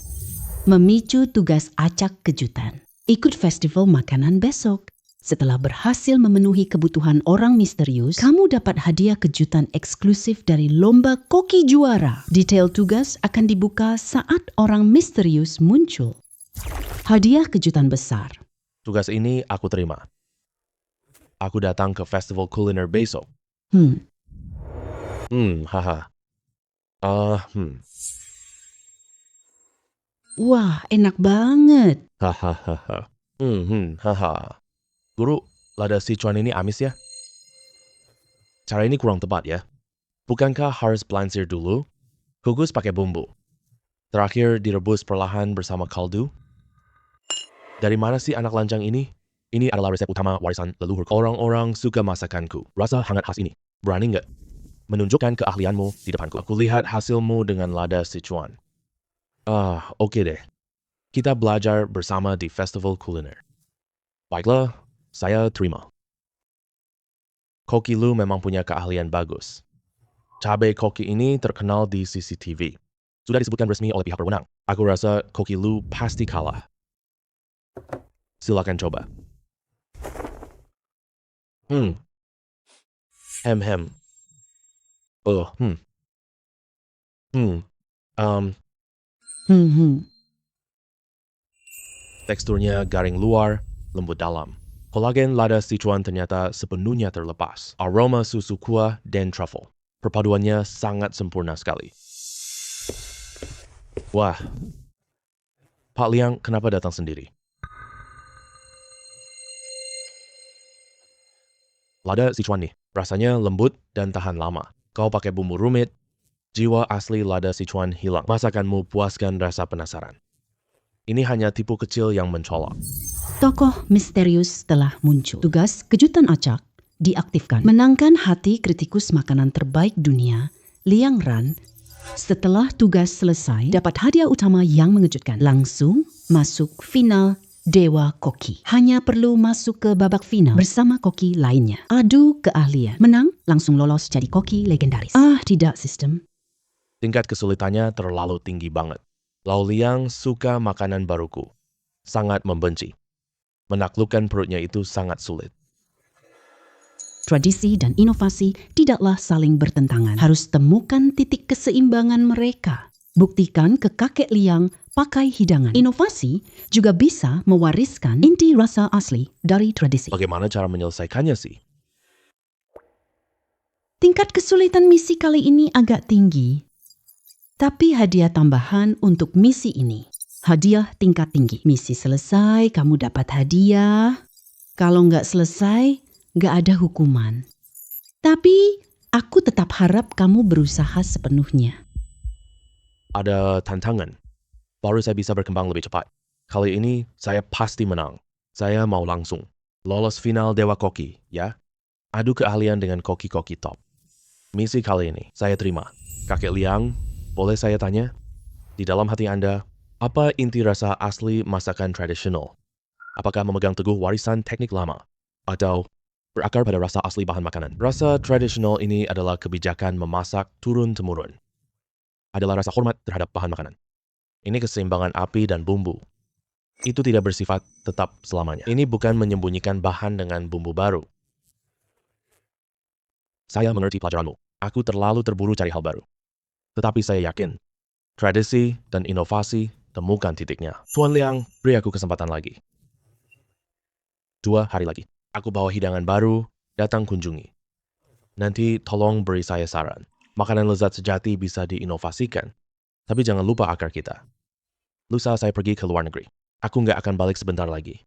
Memicu tugas acak kejutan. Ikut festival makanan besok. Setelah berhasil memenuhi kebutuhan orang misterius, kamu dapat hadiah kejutan eksklusif dari lomba koki juara. Detail tugas akan dibuka saat orang misterius muncul. Hadiah kejutan besar. Tugas ini aku terima. Aku datang ke festival kuliner besok. Haha. Wah, enak banget. Hahaha. Haha. Guru, lada Sichuan ini amis ya? Cara ini kurang tepat ya. Bukankah harus belansir dulu? Kukus pakai bumbu. Terakhir direbus perlahan bersama kaldu. Dari mana sih anak lancang ini? Ini adalah resep utama warisan leluhur. Orang-orang suka masakanku. Rasa hangat khas ini. Berani nggak menunjukkan keahlianmu di depanku? Aku lihat hasilmu dengan lada Sichuan. Oke deh. Kita belajar bersama di festival kuliner. Baiklah, saya terima. Koki Lu memang punya keahlian bagus. Cabai koki ini terkenal di CCTV. Sudah disebutkan resmi oleh pihak berwenang. Aku rasa koki lu pasti kalah. Silakan coba. Hem. Oh, Teksturnya garing luar, lembut dalam. Kolagen lada Sichuan ternyata sepenuhnya terlepas. Aroma susu kuah dan truffle. Perpaduannya sangat sempurna sekali. Wah, Pak Liang kenapa datang sendiri? Lada Sichuan nih, rasanya lembut dan tahan lama. Kau pakai bumbu rumit, jiwa asli lada Sichuan hilang. Masakanmu puaskan rasa penasaran. Ini hanya tipu kecil yang mencolok. Tokoh misterius telah muncul. Tugas kejutan acak diaktifkan. Menangkan hati kritikus makanan terbaik dunia, Liang Ran, setelah tugas selesai, dapat hadiah utama yang mengejutkan. Langsung masuk final Dewa Koki. Hanya perlu masuk ke babak final bersama koki lainnya. Adu keahlian. Menang, langsung lolos jadi koki legendaris. Tidak sistem. Tingkat kesulitannya terlalu tinggi banget. Lau Liang suka makanan baruku. Sangat membenci. Menaklukkan perutnya itu sangat sulit. Tradisi dan inovasi tidaklah saling bertentangan. Harus temukan titik keseimbangan mereka. Buktikan ke kakek Liang pakai hidangan. Inovasi juga bisa mewariskan inti rasa asli dari tradisi. Bagaimana cara menyelesaikannya sih? Tingkat kesulitan misi kali ini agak tinggi. Tapi hadiah tambahan untuk misi ini. Hadiah tingkat tinggi. Misi selesai, kamu dapat hadiah. Kalau nggak selesai, nggak ada hukuman. Tapi aku tetap harap kamu berusaha sepenuhnya. Ada tantangan. Baru saya bisa berkembang lebih cepat. Kali ini saya pasti menang. Saya mau langsung lolos final Dewa Koki, ya. Adu keahlian dengan koki-koki top. Misi kali ini saya terima. Kakek Liang, boleh saya tanya? Di dalam hati Anda, apa inti rasa asli masakan tradisional? Apakah memegang teguh warisan teknik lama? Atau berakar pada rasa asli bahan makanan? Rasa tradisional ini adalah kebijakan memasak turun-temurun. Adalah rasa hormat terhadap bahan makanan. Ini keseimbangan api dan bumbu. Itu tidak bersifat tetap selamanya. Ini bukan menyembunyikan bahan dengan bumbu baru. Saya mengerti pelajaranmu. Aku terlalu terburu cari hal baru. Tetapi saya yakin, tradisi dan inovasi temukan titiknya. Tuan Liang, beri aku kesempatan lagi. 2 hari lagi. Aku bawa hidangan baru, datang kunjungi. Nanti tolong beri saya saran. Makanan lezat sejati bisa diinovasikan. Tapi jangan lupa akar kita. Lusa saya pergi ke luar negeri. Aku nggak akan balik sebentar lagi.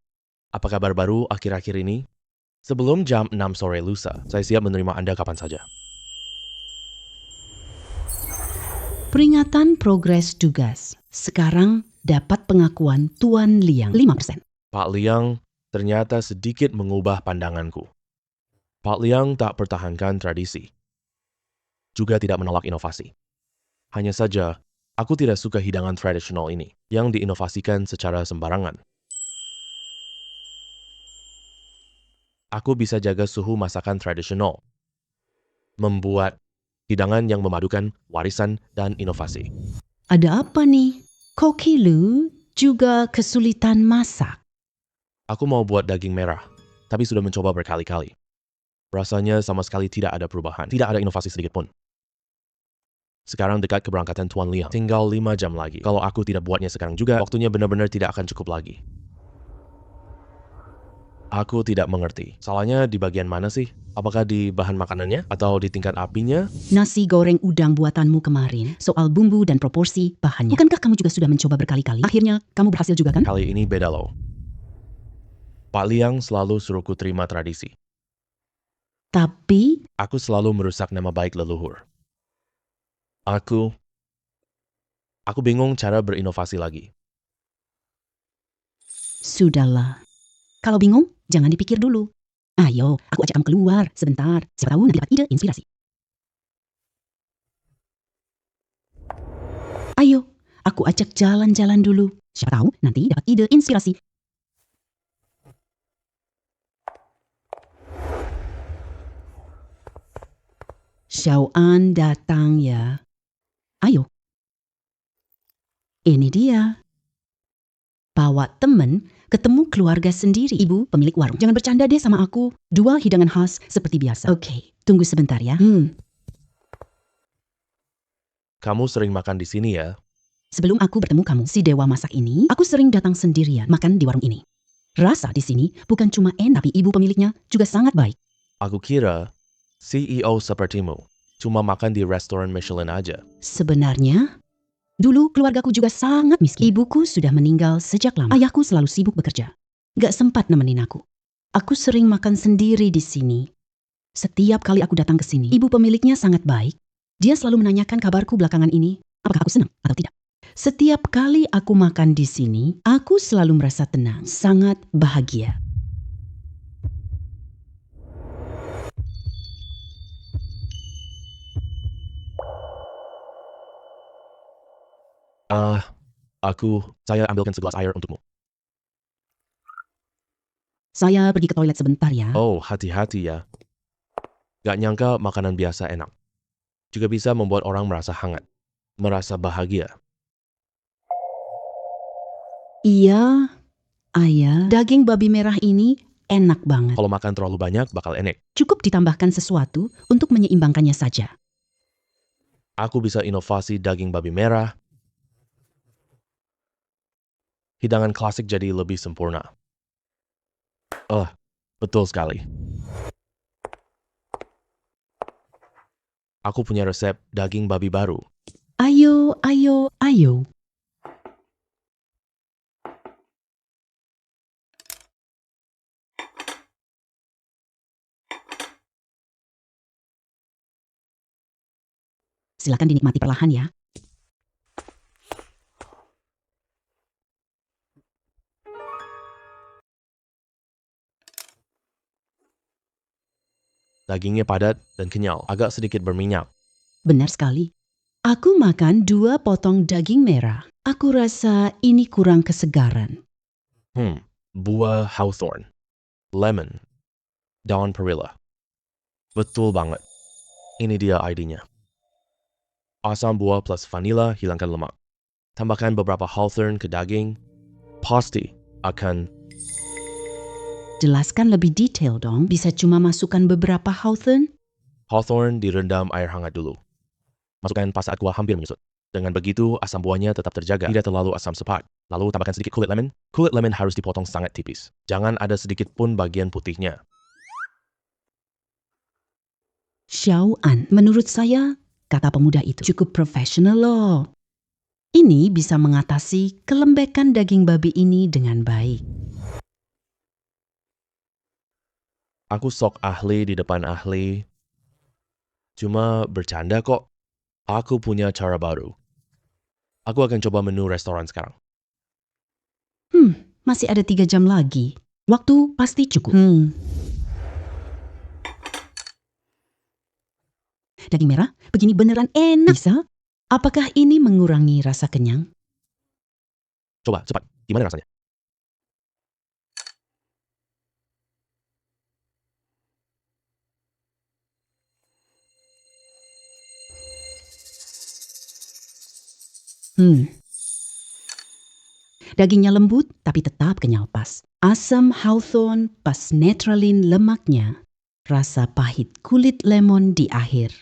Apa kabar baru akhir-akhir ini? Sebelum jam 6 sore lusa, saya siap menerima Anda kapan saja. Peringatan progres tugas. Sekarang dapat pengakuan Tuan Liang 5%. Pak Liang ternyata sedikit mengubah pandanganku. Pak Liang tak pertahankan tradisi. Juga tidak menolak inovasi. Hanya saja, aku tidak suka hidangan tradisional ini yang diinovasikan secara sembarangan. Aku bisa jaga suhu masakan tradisional. Membuat hidangan yang memadukan warisan dan inovasi. Ada apa nih? Koki lu juga kesulitan masak. Aku mau buat daging merah, tapi sudah mencoba berkali-kali. Rasanya sama sekali tidak ada perubahan, tidak ada inovasi sedikit pun. Sekarang dekat keberangkatan Tuan Liang, tinggal 5 jam lagi. Kalau aku tidak buatnya sekarang juga, waktunya benar-benar tidak akan cukup lagi. Aku tidak mengerti. Salahnya di bagian mana sih? Apakah di bahan makanannya? Atau di tingkat apinya? Nasi goreng udang buatanmu kemarin, soal bumbu dan proporsi bahannya. Bukankah kamu juga sudah mencoba berkali-kali? Akhirnya kamu berhasil juga kan? Kali ini beda loh. Pak Liang selalu suruhku terima tradisi. Tapi Aku selalu merusak nama baik leluhur. Aku bingung cara berinovasi lagi. sudahlah. Kalau bingung, jangan dipikir dulu. Ayo, aku ajak kamu keluar sebentar. Siapa tahu nanti dapat ide inspirasi. Ayo, aku ajak jalan-jalan dulu. Siapa tahu nanti dapat ide inspirasi. Xiaoan datang ya. Ayo. Ini dia. Bawa temen, ketemu keluarga sendiri. Ibu pemilik warung. Jangan bercanda deh sama aku. 2 hidangan khas seperti biasa. Oke, tunggu sebentar ya. Kamu sering makan di sini ya? Sebelum aku bertemu kamu, si dewa masak ini, aku sering datang sendirian makan di warung ini. Rasa di sini bukan cuma enak, tapi ibu pemiliknya juga sangat baik. Aku kira CEO sepertimu cuma makan di restoran Michelin aja. Sebenarnya, dulu keluargaku juga sangat miskin. Ibuku sudah meninggal sejak lama. Ayahku selalu sibuk bekerja. Gak sempat nemenin aku. Aku sering makan sendiri di sini. Setiap kali aku datang ke sini, ibu pemiliknya sangat baik. Dia selalu menanyakan kabarku belakangan ini, apakah aku senang atau tidak. Setiap kali aku makan di sini, aku selalu merasa tenang, sangat bahagia. Saya ambilkan segelas air untukmu. Saya pergi ke toilet sebentar ya. Oh, hati-hati ya. Gak nyangka makanan biasa enak. Juga bisa membuat orang merasa hangat, merasa bahagia. Iya, ayah. Daging babi merah ini enak banget. Kalau makan terlalu banyak, bakal enek. Cukup ditambahkan sesuatu untuk menyeimbangkannya saja. Aku bisa inovasi daging babi merah. Hidangan klasik jadi lebih sempurna. Betul sekali. Aku punya resep daging babi baru. Ayo, ayo, ayo. Silakan dinikmati perlahan ya. Dagingnya padat dan kenyal, agak sedikit berminyak. Benar sekali. Aku makan 2 potong daging merah. Aku rasa ini kurang kesegaran. Buah hawthorn, lemon, daun perilla. Betul banget. Ini dia ID-nya. Asam buah plus vanila, hilangkan lemak. Tambahkan beberapa hawthorn ke daging. Pasti akan... Jelaskan lebih detail dong. Bisa cuma masukkan beberapa hawthorn? Hawthorn direndam air hangat dulu. Masukkan pas saat kuah hampir menyusut. Dengan begitu, asam buahnya tetap terjaga, tidak terlalu asam sepat. Lalu tambahkan sedikit kulit lemon. Kulit lemon harus dipotong sangat tipis. Jangan ada sedikit pun bagian putihnya. Xiaoan, menurut saya, kata pemuda itu cukup profesional loh. Ini bisa mengatasi kelembekan daging babi ini dengan baik. Aku sok ahli di depan ahli. Cuma bercanda kok. Aku punya cara baru. Aku akan coba menu restoran sekarang. Masih ada 3 jam lagi. Waktu pasti cukup. Daging merah, begini beneran enak. Bisa? Apakah ini mengurangi rasa kenyang? Coba, cepat. Gimana rasanya? Dagingnya lembut tapi tetap kenyal pas. Asam hawthorn pas netralin lemaknya. Rasa pahit kulit lemon di akhir.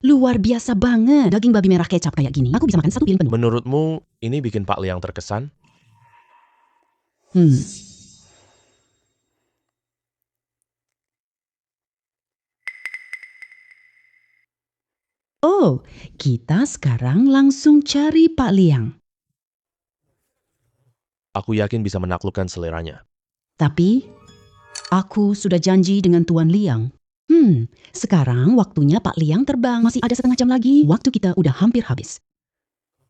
Luar biasa banget. Daging babi merah kecap kayak gini, aku bisa makan 1 piring penuh. Menurutmu, ini bikin Pak Liang terkesan? Oh, kita sekarang langsung cari Pak Liang. Aku yakin bisa menaklukkan seleranya. Tapi, aku sudah janji dengan Tuan Liang. Sekarang waktunya Pak Liang terbang. Masih ada setengah jam lagi. Waktu kita udah hampir habis.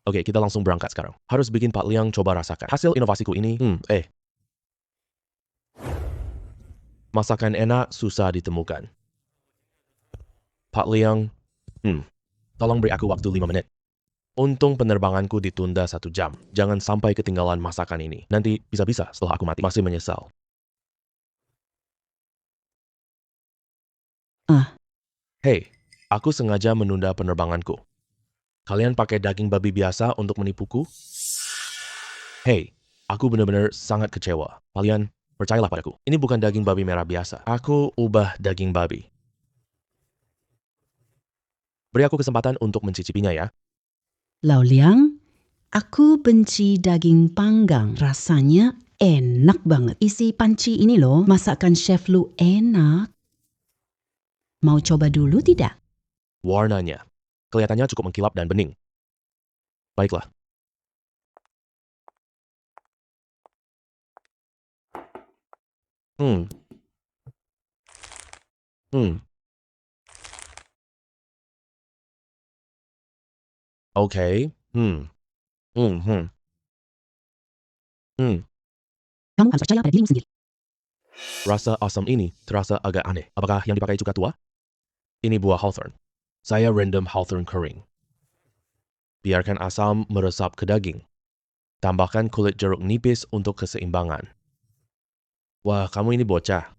Oke, kita langsung berangkat sekarang. Harus bikin Pak Liang coba rasakan. Hasil inovasiku ini, masakan enak susah ditemukan. Pak Liang, tolong beri aku waktu 5 menit. Untung penerbanganku ditunda 1 jam. Jangan sampai ketinggalan masakan ini. Nanti bisa-bisa setelah aku mati masih menyesal. Hei, Aku sengaja menunda penerbanganku. Kalian pakai daging babi biasa untuk menipuku? Hei, aku benar-benar sangat kecewa. Kalian, percayalah padaku. Ini bukan daging babi merah biasa. Aku ubah daging babi. Beri aku kesempatan untuk mencicipinya ya. Lau Liang, aku benci daging panggang. Rasanya enak banget. Isi panci ini loh, masakan Chef Lu enak. Mau coba dulu tidak? Warnanya. Kelihatannya cukup mengkilap dan bening. Baiklah. Hmm. Oke. Kamu harus percaya pada dirimu sendiri. Rasa asam ini terasa agak aneh. Apakah yang dipakai cuka tua? Ini buah hawthorn. Saya random hawthorn kering. Biarkan asam meresap ke daging. Tambahkan kulit jeruk nipis untuk keseimbangan. Wah, kamu ini bocah.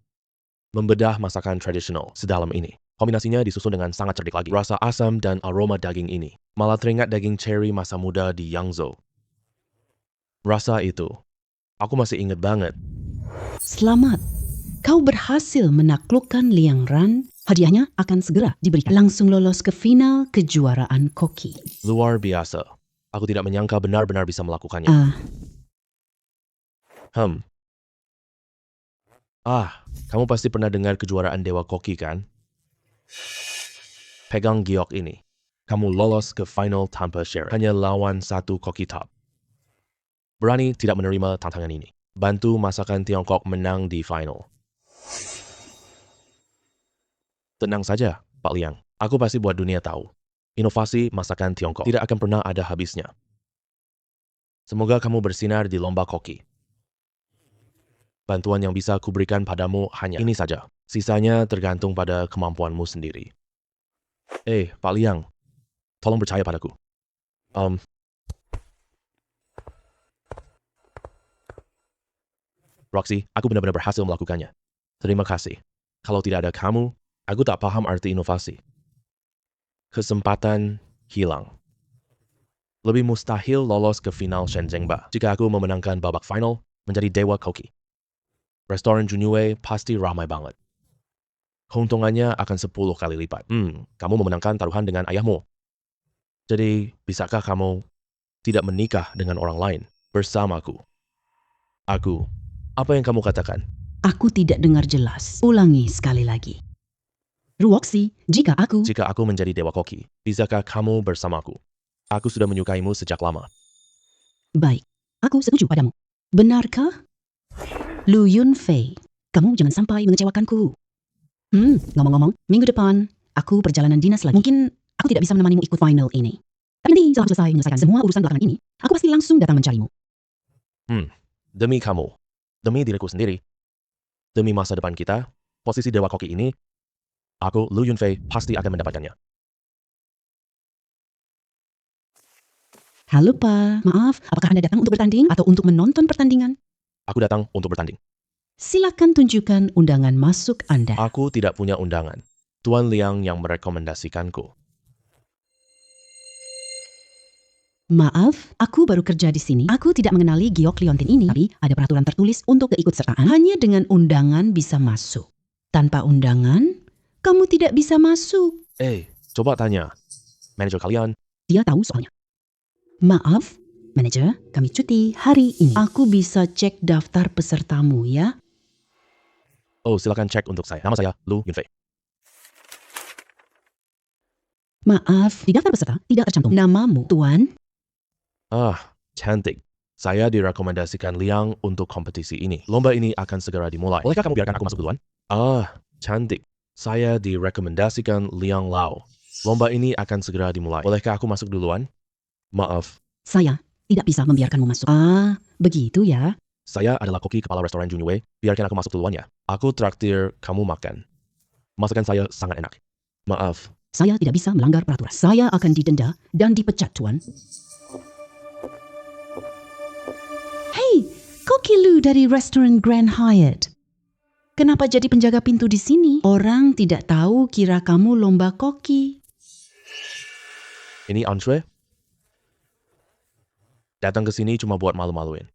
Membedah masakan tradisional sedalam ini. Kombinasinya disusun dengan sangat cerdik lagi. Rasa asam dan aroma daging ini malah teringat daging cherry masa muda di Yangzhou. Rasa itu, aku masih ingat banget. Selamat. Kau berhasil menaklukkan Liang Ran. Hadiahnya akan segera diberikan. Langsung lolos ke final kejuaraan koki. Luar biasa. Aku tidak menyangka benar-benar bisa melakukannya. Kamu pasti pernah dengar kejuaraan Dewa Koki kan? Pegang giok ini. Kamu lolos ke final tanpa syarat. Hanya lawan satu koki top. Berani tidak menerima tantangan ini. Bantu masakan Tiongkok menang di final. Tenang saja, Pak Liang. Aku pasti buat dunia tahu. Inovasi masakan Tiongkok tidak akan pernah ada habisnya. Semoga kamu bersinar di lomba koki. Bantuan yang bisa kuberikan padamu hanya ini saja. Sisanya tergantung pada kemampuanmu sendiri. Pak Liang, tolong percaya padaku. Roxy, aku benar-benar berhasil melakukannya. Terima kasih. Kalau tidak ada kamu, aku tak paham arti inovasi. Kesempatan hilang. Lebih mustahil lolos ke final Shenzhenba jika aku memenangkan babak final menjadi Dewa Koki. Restoran Junyue pasti ramai banget. Keuntungannya akan 10 kali lipat. Kamu memenangkan taruhan dengan ayahmu. Jadi, bisakah kamu tidak menikah dengan orang lain bersamaku? Apa yang kamu katakan? Aku tidak dengar jelas. Ulangi sekali lagi. Roxy, jika aku menjadi Dewa Koki, bisakah kamu bersamaku? Aku sudah menyukaimu sejak lama. Baik, aku setuju padamu. Benarkah? Lu Yunfei, kamu jangan sampai mengecewakanku. Ngomong-ngomong, minggu depan aku perjalanan dinas lagi. Mungkin aku tidak bisa menemanimu ikut final ini. Tapi nanti setelah selesai menyelesaikan semua urusan belakangan ini, aku pasti langsung datang mencarimu. Demi kamu, demi diriku sendiri, demi masa depan kita, posisi Dewa Koki ini, aku, Lu Yunfei, pasti akan mendapatkannya. Halo Pak, maaf, apakah Anda datang untuk bertanding atau untuk menonton pertandingan? Aku datang untuk bertanding. Silakan tunjukkan undangan masuk Anda. Aku tidak punya undangan. Tuan Liang yang merekomendasikanku. Maaf, aku baru kerja di sini. Aku tidak mengenali giok liontin ini, tapi ada peraturan tertulis untuk keikutsertaan. Hanya dengan undangan bisa masuk. Tanpa undangan, kamu tidak bisa masuk. Coba tanya. Manajer kalian. Dia tahu soalnya. Maaf, manajer, kami cuti hari ini. Aku bisa cek daftar pesertamu ya? Silakan cek untuk saya. Nama saya Lu Yunfei. Maaf, di daftar peserta tidak tercantum namamu, Tuan. Cantik. Saya direkomendasikan Liang untuk kompetisi ini. Lomba ini akan segera dimulai. Bolehkah kamu biarkan aku masuk duluan? Cantik. Saya direkomendasikan Liang Lao. Lomba ini akan segera dimulai. Bolehkah aku masuk duluan? Maaf. Saya tidak bisa membiarkanmu masuk. Begitu ya. Saya adalah koki kepala restoran Junyue. Biarkan aku masuk duluan ya. Aku traktir kamu makan. Masakan saya sangat enak. Maaf. Saya tidak bisa melanggar peraturan. Saya akan didenda dan dipecat, Tuan. Hei, Koki Lu dari restoran Grand Hyatt. Kenapa jadi penjaga pintu di sini? Orang tidak tahu kira kamu lomba koki. Ini entree? Datang ke sini cuma buat malu-maluin.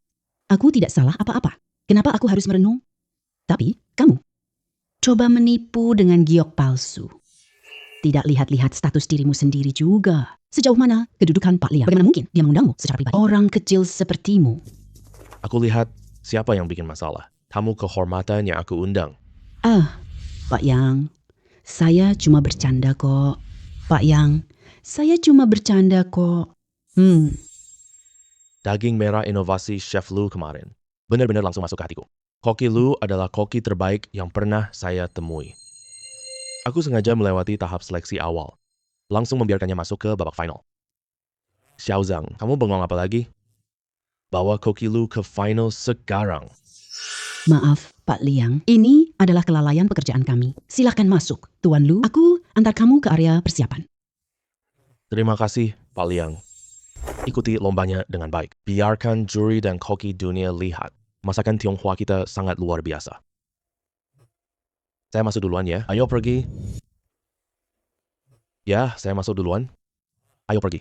Aku tidak salah apa-apa. Kenapa aku harus merenung? Tapi kamu coba menipu dengan giok palsu. Tidak lihat-lihat status dirimu sendiri juga. Sejauh mana kedudukan Pak Liang? Bagaimana mungkin dia mengundangmu secara pribadi? Orang kecil sepertimu. Aku lihat siapa yang bikin masalah. Tamu kehormatan yang aku undang. Pak Yang, saya cuma bercanda kok. Pak Yang, saya cuma bercanda kok. Daging merah inovasi Chef Lu kemarin. Benar-benar langsung masuk ke hatiku. Koki Lu adalah koki terbaik yang pernah saya temui. Aku sengaja melewati tahap seleksi awal. Langsung membiarkannya masuk ke babak final. Xiao Zhang, kamu bengong apa lagi? Bawa Koki Lu ke final sekarang. Maaf, Pak Liang. Ini adalah kelalaian pekerjaan kami. Silakan masuk, Tuan Lu. Aku antar kamu ke area persiapan. Terima kasih, Pak Liang. Ikuti lombanya dengan baik. Biarkan juri dan koki dunia lihat. Masakan Tionghoa kita sangat luar biasa. Saya masuk duluan ya. Ayo pergi. Ya, saya masuk duluan. Ayo pergi.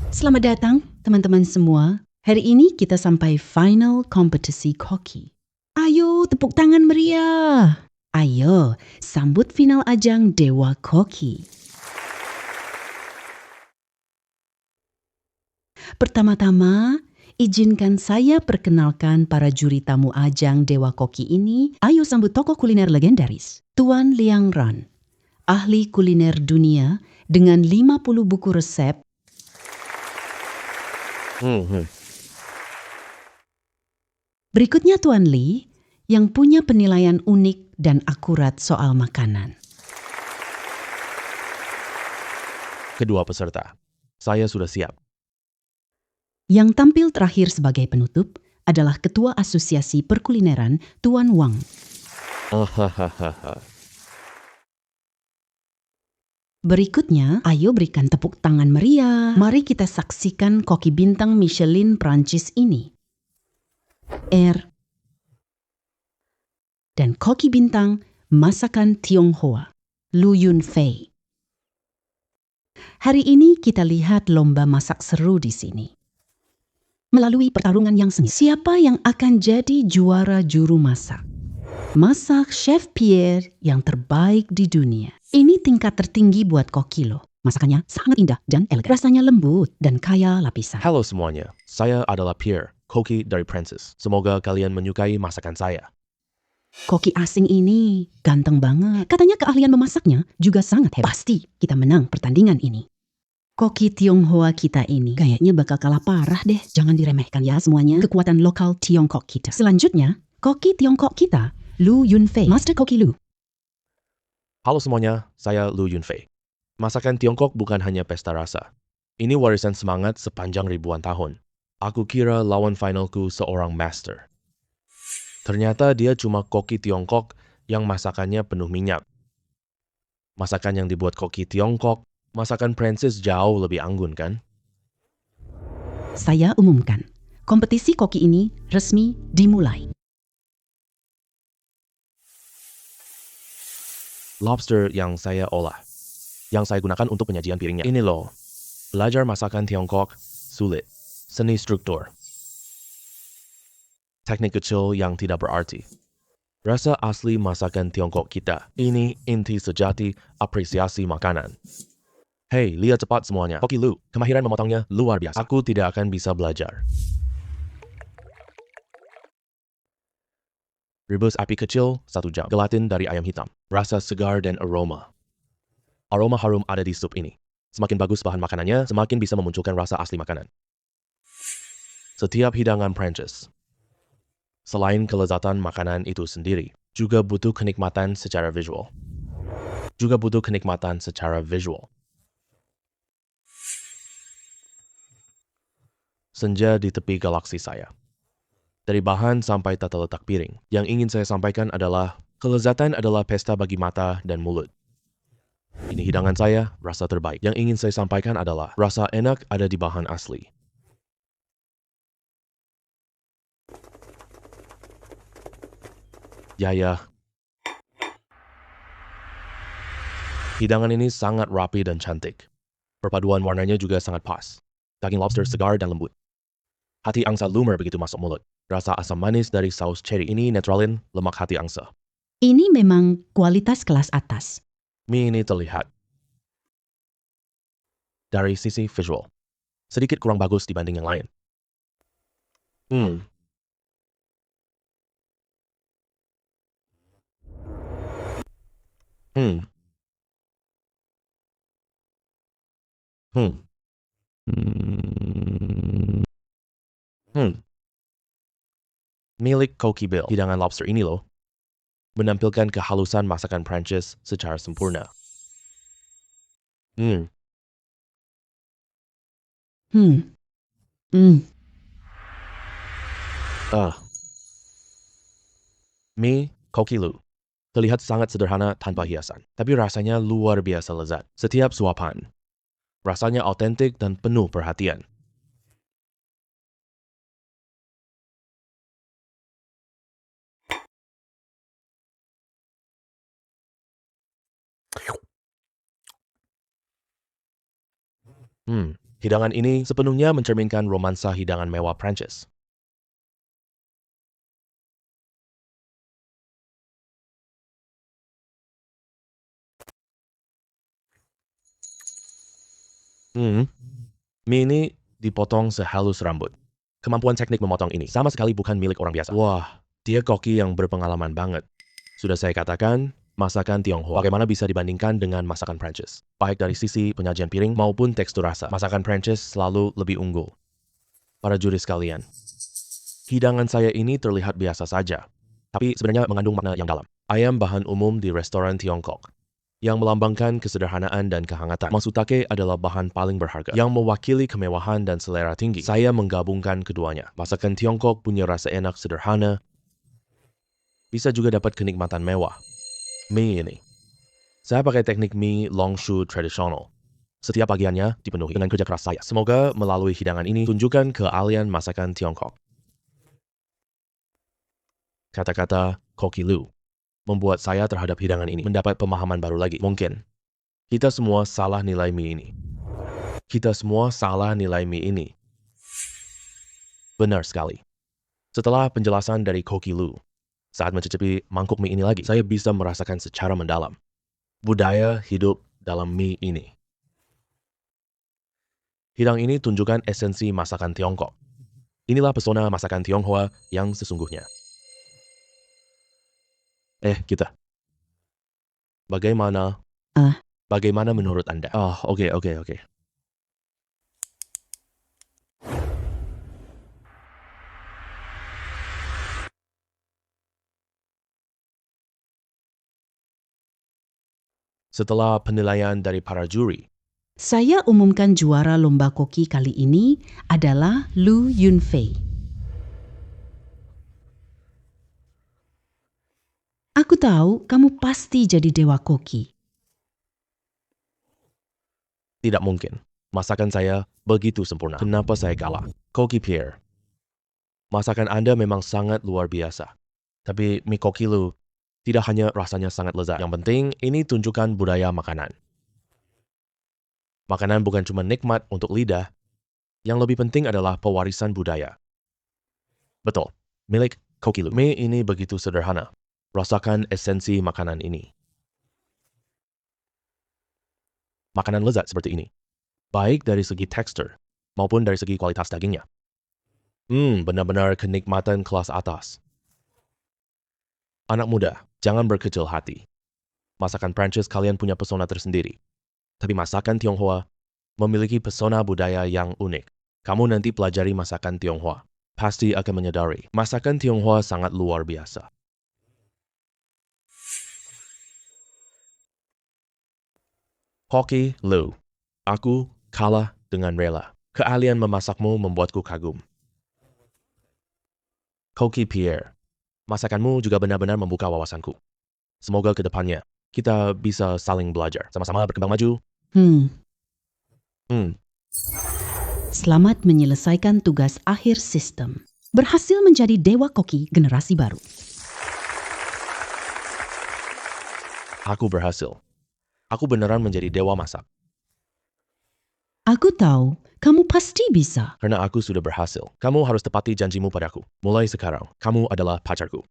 Selamat datang, teman-teman semua. Hari ini kita sampai final kompetisi koki. Ayo, tepuk tangan meriah. Ayo, sambut final ajang Dewa Koki. Pertama-tama, izinkan saya perkenalkan para juri tamu ajang Dewa Koki ini. Ayo sambut tokoh kuliner legendaris, Tuan Liang Ran, ahli kuliner dunia dengan 50 buku resep. Berikutnya Tuan Li, yang punya penilaian unik dan akurat soal makanan. Kedua peserta, saya sudah siap. Yang tampil terakhir sebagai penutup adalah Ketua Asosiasi Perkulineran, Tuan Wang. Berikutnya, ayo berikan tepuk tangan meriah. Mari kita saksikan koki bintang Michelin Prancis ini. Dan koki bintang masakan Tionghoa, Lu Yunfei. Hari ini kita lihat lomba masak seru di sini. Melalui pertarungan yang sengit, siapa yang akan jadi juara juru masak? Masak Chef Pierre yang terbaik di dunia. Ini tingkat tertinggi buat koki loh. Masakannya sangat indah dan elegan. Rasanya lembut dan kaya lapisan. Halo semuanya, saya adalah Pierre, koki dari Prancis. Semoga kalian menyukai masakan saya. Koki asing ini ganteng banget. Katanya keahlian memasaknya juga sangat hebat. Pasti kita menang pertandingan ini. Koki Tionghoa kita ini kayaknya bakal kalah parah deh. Jangan diremehkan ya semuanya. Kekuatan lokal Tiongkok kita. Selanjutnya, koki Tiongkok kita, Lu Yunfei, Master Koki Lu. Halo semuanya, saya Lu Yunfei. Masakan Tiongkok bukan hanya pesta rasa. Ini warisan semangat sepanjang ribuan tahun. Aku kira lawan finalku seorang master. Ternyata dia cuma koki Tiongkok yang masakannya penuh minyak. Masakan yang dibuat koki Tiongkok, masakan Prancis jauh lebih anggun kan? Saya umumkan, kompetisi koki ini resmi dimulai. Lobster yang saya olah, yang saya gunakan untuk penyajian piringnya. Ini loh, belajar masakan Tiongkok sulit, seni struktur. Teknik kecil yang tidak berarti. Rasa asli masakan Tiongkok kita. Ini inti sejati apresiasi makanan. Hei, lihat cepat semuanya. Koki Lu, kemahiran memotongnya luar biasa. Aku tidak akan bisa belajar. Rebus api kecil 1 jam. Gelatin dari ayam hitam. Rasa segar dan aroma. Aroma harum ada di sup ini. Semakin bagus bahan makanannya, semakin bisa memunculkan rasa asli makanan. Setiap hidangan Prancis, selain kelezatan makanan itu sendiri, juga butuh kenikmatan secara visual. Senja di tepi galaksi saya. Dari bahan sampai tata letak piring, yang ingin saya sampaikan adalah kelezatan adalah pesta bagi mata dan mulut. Ini hidangan saya, rasa terbaik. Yang ingin saya sampaikan adalah rasa enak ada di bahan asli. Ya, Hidangan ini sangat rapi dan cantik. Perpaduan warnanya juga sangat pas. Daging lobster segar dan lembut. Hati angsa lumer begitu masuk mulut. Rasa asam manis dari saus cherry ini netralin lemak hati angsa. Ini memang kualitas kelas atas. Mie ini terlihat dari sisi visual sedikit kurang bagus dibanding yang lain. Hmm. Hmm. Hmm. Hmm. Milik Koki Bill, hidangan lobster ini loh, menampilkan kehalusan masakan Prancis secara sempurna. Hmm. Hmm. Hmm. Mie Koki Lu terlihat sangat sederhana tanpa hiasan, tapi rasanya luar biasa lezat. Setiap suapan, rasanya autentik dan penuh perhatian. Hidangan ini sepenuhnya mencerminkan romansa hidangan mewah Prancis. Mie ini dipotong sehalus rambut. Kemampuan teknik memotong ini sama sekali bukan milik orang biasa. Wah, dia koki yang berpengalaman banget. Sudah saya katakan, masakan Tionghoa bagaimana bisa dibandingkan dengan masakan Prancis. Baik dari sisi penyajian piring maupun tekstur rasa, masakan Prancis selalu lebih unggul. Para juri sekalian, hidangan saya ini terlihat biasa saja, tapi sebenarnya mengandung makna yang dalam. Ayam bahan umum di restoran Tiongkok yang melambangkan kesederhanaan dan kehangatan. Matsutake adalah bahan paling berharga yang mewakili kemewahan dan selera tinggi. Saya menggabungkan keduanya. Masakan Tiongkok punya rasa enak sederhana, bisa juga dapat kenikmatan mewah. Mie ini, saya pakai teknik mie longshu tradisional. Setiap bagiannya dipenuhi dengan kerja keras saya. Semoga melalui hidangan ini tunjukkan keahlian masakan Tiongkok. Kata-kata Koki Lu membuat saya terhadap hidangan ini mendapat pemahaman baru lagi. Mungkin kita semua salah nilai mie ini. Kita semua salah nilai mie ini. Benar sekali. Setelah penjelasan dari Koki Lu, saat mencicipi mangkuk mie ini lagi, saya bisa merasakan secara mendalam budaya hidup dalam mie ini. Hidang ini tunjukkan esensi masakan Tiongkok. Inilah pesona masakan Tionghoa yang sesungguhnya. Kita. Bagaimana? Bagaimana menurut Anda? Oke. Setelah penilaian dari para juri, Saya umumkan juara lomba koki kali ini adalah Lu Yunfei. Aku tahu kamu pasti jadi dewa koki. tidak mungkin. Masakan saya begitu sempurna. Kenapa saya kalah? Koki Pierre, masakan Anda memang sangat luar biasa. Tapi mie Koki Lu tidak hanya rasanya sangat lezat. Yang penting, ini tunjukkan budaya makanan. Makanan bukan cuma nikmat untuk lidah, yang lebih penting adalah pewarisan budaya. Betul, milik Koki Lu. Mie ini begitu sederhana. Rasakan esensi makanan ini. Makanan lezat seperti ini, baik dari segi tekstur maupun dari segi kualitas dagingnya. Benar-benar kenikmatan kelas atas. Anak muda, jangan berkecil hati. Masakan Prancis kalian punya pesona tersendiri. Tapi masakan Tionghoa memiliki pesona budaya yang unik. Kamu nanti pelajari masakan Tionghoa, pasti akan menyadari masakan Tionghoa sangat luar biasa. Koki Lu, aku kalah dengan rela. Keahlian memasakmu membuatku kagum. Koki Pierre, masakanmu juga benar-benar membuka wawasanku. Semoga ke depannya kita bisa saling belajar, sama-sama berkembang maju. Selamat menyelesaikan tugas akhir sistem. Berhasil menjadi dewa koki generasi baru. Aku berhasil. Aku beneran menjadi dewa masak. Aku tahu, kamu pasti bisa. Karena aku sudah berhasil. Kamu harus tepati janjimu padaku. Mulai sekarang, kamu adalah pacarku.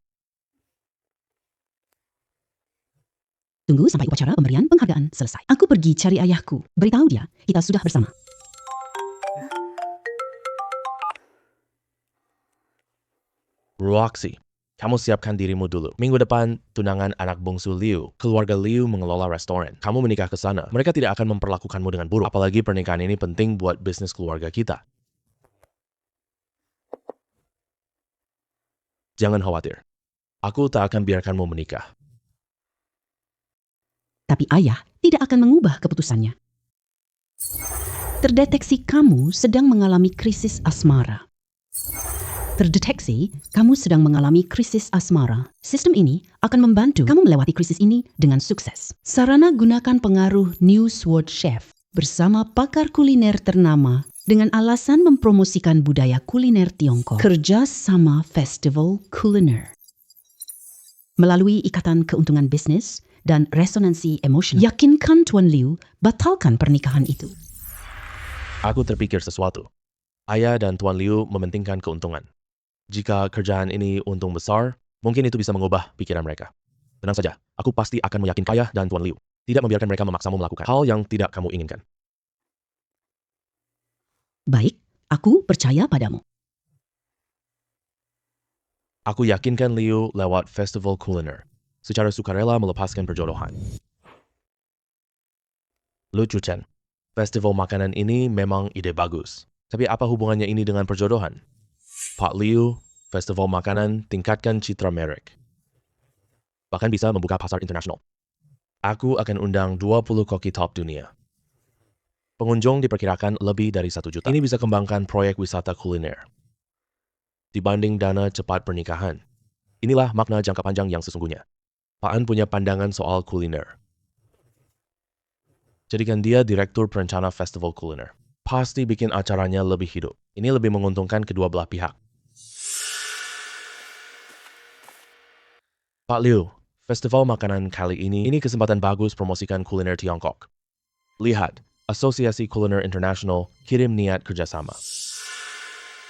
Tunggu sampai upacara pemberian penghargaan selesai. Aku pergi cari ayahku. Beritahu dia, kita sudah bersama. Roxy, kamu siapkan dirimu dulu. Minggu depan, tunangan anak bungsu Liu. Keluarga Liu mengelola restoran. Kamu menikah ke sana. Mereka tidak akan memperlakukanmu dengan buruk. Apalagi pernikahan ini penting buat bisnis keluarga kita. Jangan khawatir. Aku tak akan biarkanmu menikah. Tapi ayah tidak akan mengubah keputusannya. Terdeteksi kamu sedang mengalami krisis asmara. Terdeteksi kamu sedang mengalami krisis asmara. Sistem ini akan membantu kamu melewati krisis ini dengan sukses. Sarana gunakan pengaruh New Sword Chef bersama pakar kuliner ternama dengan alasan mempromosikan budaya kuliner Tiongkok. Kerja sama Festival Kuliner. Melalui ikatan keuntungan bisnis dan resonansi emosional, yakinkan Tuan Liu batalkan pernikahan itu. Aku terpikir sesuatu. Ayah dan Tuan Liu mementingkan keuntungan. Jika kerjaan ini untung besar, mungkin itu bisa mengubah pikiran mereka. Tenang saja, aku pasti akan meyakinkan Ayah dan Tuan Liu. Tidak membiarkan mereka memaksamu melakukan hal yang tidak kamu inginkan. Baik, aku percaya padamu. Aku yakinkan Liu lewat festival kuliner. Secara sukarela melepaskan perjodohan. Lucu, Chen. Festival makanan ini memang ide bagus. Tapi apa hubungannya ini dengan perjodohan? Pak Liu, festival makanan tingkatkan citra merek. Bahkan bisa membuka pasar internasional. Aku akan undang 20 koki top dunia. Pengunjung diperkirakan lebih dari 1 juta. Ini bisa kembangkan proyek wisata kuliner. Dibanding dana cepat pernikahan. Inilah makna jangka panjang yang sesungguhnya. Pak An punya pandangan soal kuliner. Jadikan dia direktur perencana festival kuliner. Pasti bikin acaranya lebih hidup. Ini lebih menguntungkan kedua belah pihak. Pak Liu, festival makanan kali ini kesempatan bagus promosikan kuliner Tiongkok. Lihat, Asosiasi Kuliner Internasional kirim niat kerjasama.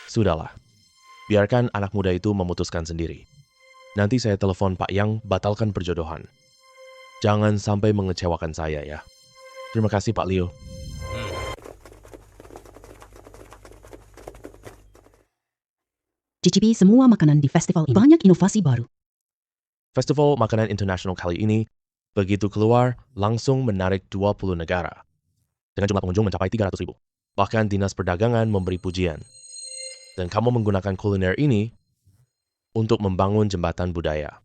Sudahlah, biarkan anak muda itu memutuskan sendiri. Nanti saya telepon Pak Yang batalkan perjodohan. Jangan sampai mengecewakan saya ya. Terima kasih Pak Liu. Cicipi semua makanan di festival ini. Banyak inovasi baru. Festival Makanan Internasional kali ini, begitu keluar, langsung menarik 20 negara. Dengan jumlah pengunjung mencapai 300.000. Bahkan Dinas Perdagangan memberi pujian. Dan kamu menggunakan kuliner ini untuk membangun jembatan budaya.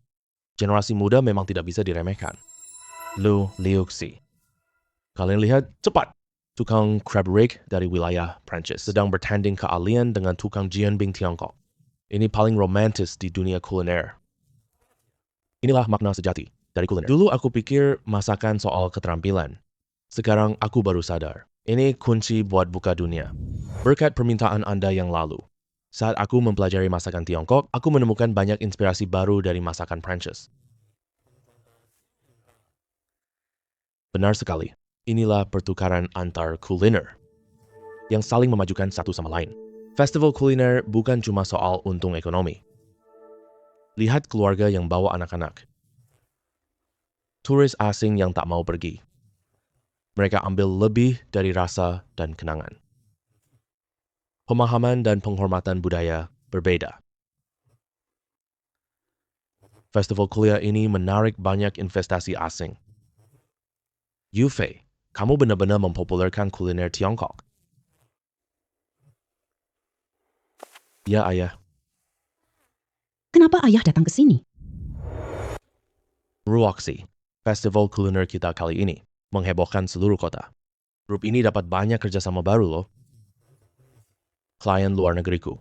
Generasi muda memang tidak bisa diremehkan. Liuxi. Kalian lihat, cepat! Tukang crab rig dari wilayah Prancis sedang bertanding keahlian dengan tukang jianbing Tiongkok. Ini paling romantis di dunia kuliner. Inilah makna sejati dari kuliner. Dulu aku pikir masakan soal keterampilan. Sekarang aku baru sadar. Ini kunci buat buka dunia. Berkat permintaan Anda yang lalu. Saat aku mempelajari masakan Tiongkok, aku menemukan banyak inspirasi baru dari masakan Prancis. Benar sekali. Inilah pertukaran antar kuliner yang saling memajukan satu sama lain. Festival kuliner bukan cuma soal untung ekonomi. Lihat keluarga yang bawa anak-anak. Turis asing yang tak mau pergi. Mereka ambil lebih dari rasa dan kenangan. Pemahaman dan penghormatan budaya berbeda. Festival kuliah ini menarik banyak investasi asing. Yufei, kamu benar-benar mempopulerkan kuliner Tiongkok. Ya, Ayah. Kenapa ayah datang ke sini? Roxy, festival kuliner kita kali ini menghebohkan seluruh kota. Grup ini dapat banyak kerjasama baru loh. Klien luar negeriku.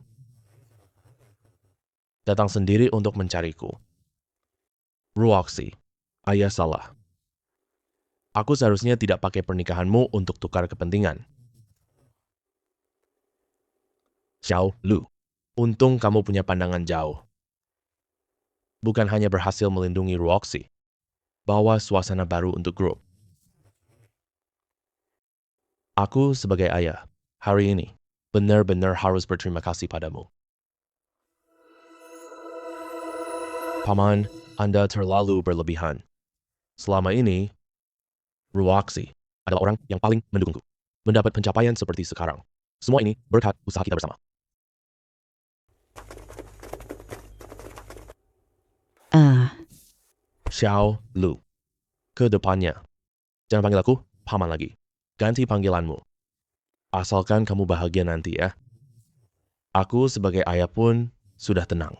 Datang sendiri untuk mencariku. Roxy, ayah salah. Aku seharusnya tidak pakai pernikahanmu untuk tukar kepentingan. Xiao Lu, untung kamu punya pandangan jauh. Bukan hanya berhasil melindungi Roxy, bawa suasana baru untuk grup. Aku sebagai ayah, hari ini benar-benar harus berterima kasih padamu. Paman, Anda terlalu berlebihan. Selama ini, Ruwaksi adalah orang yang paling mendukungku. Mendapat pencapaian seperti sekarang. Semua ini berkat usaha kita bersama. Xiao Lu. Kedepannya, jangan panggil aku Paman lagi. Ganti panggilanmu. Asalkan kamu bahagia nanti ya. Aku sebagai ayah pun sudah tenang.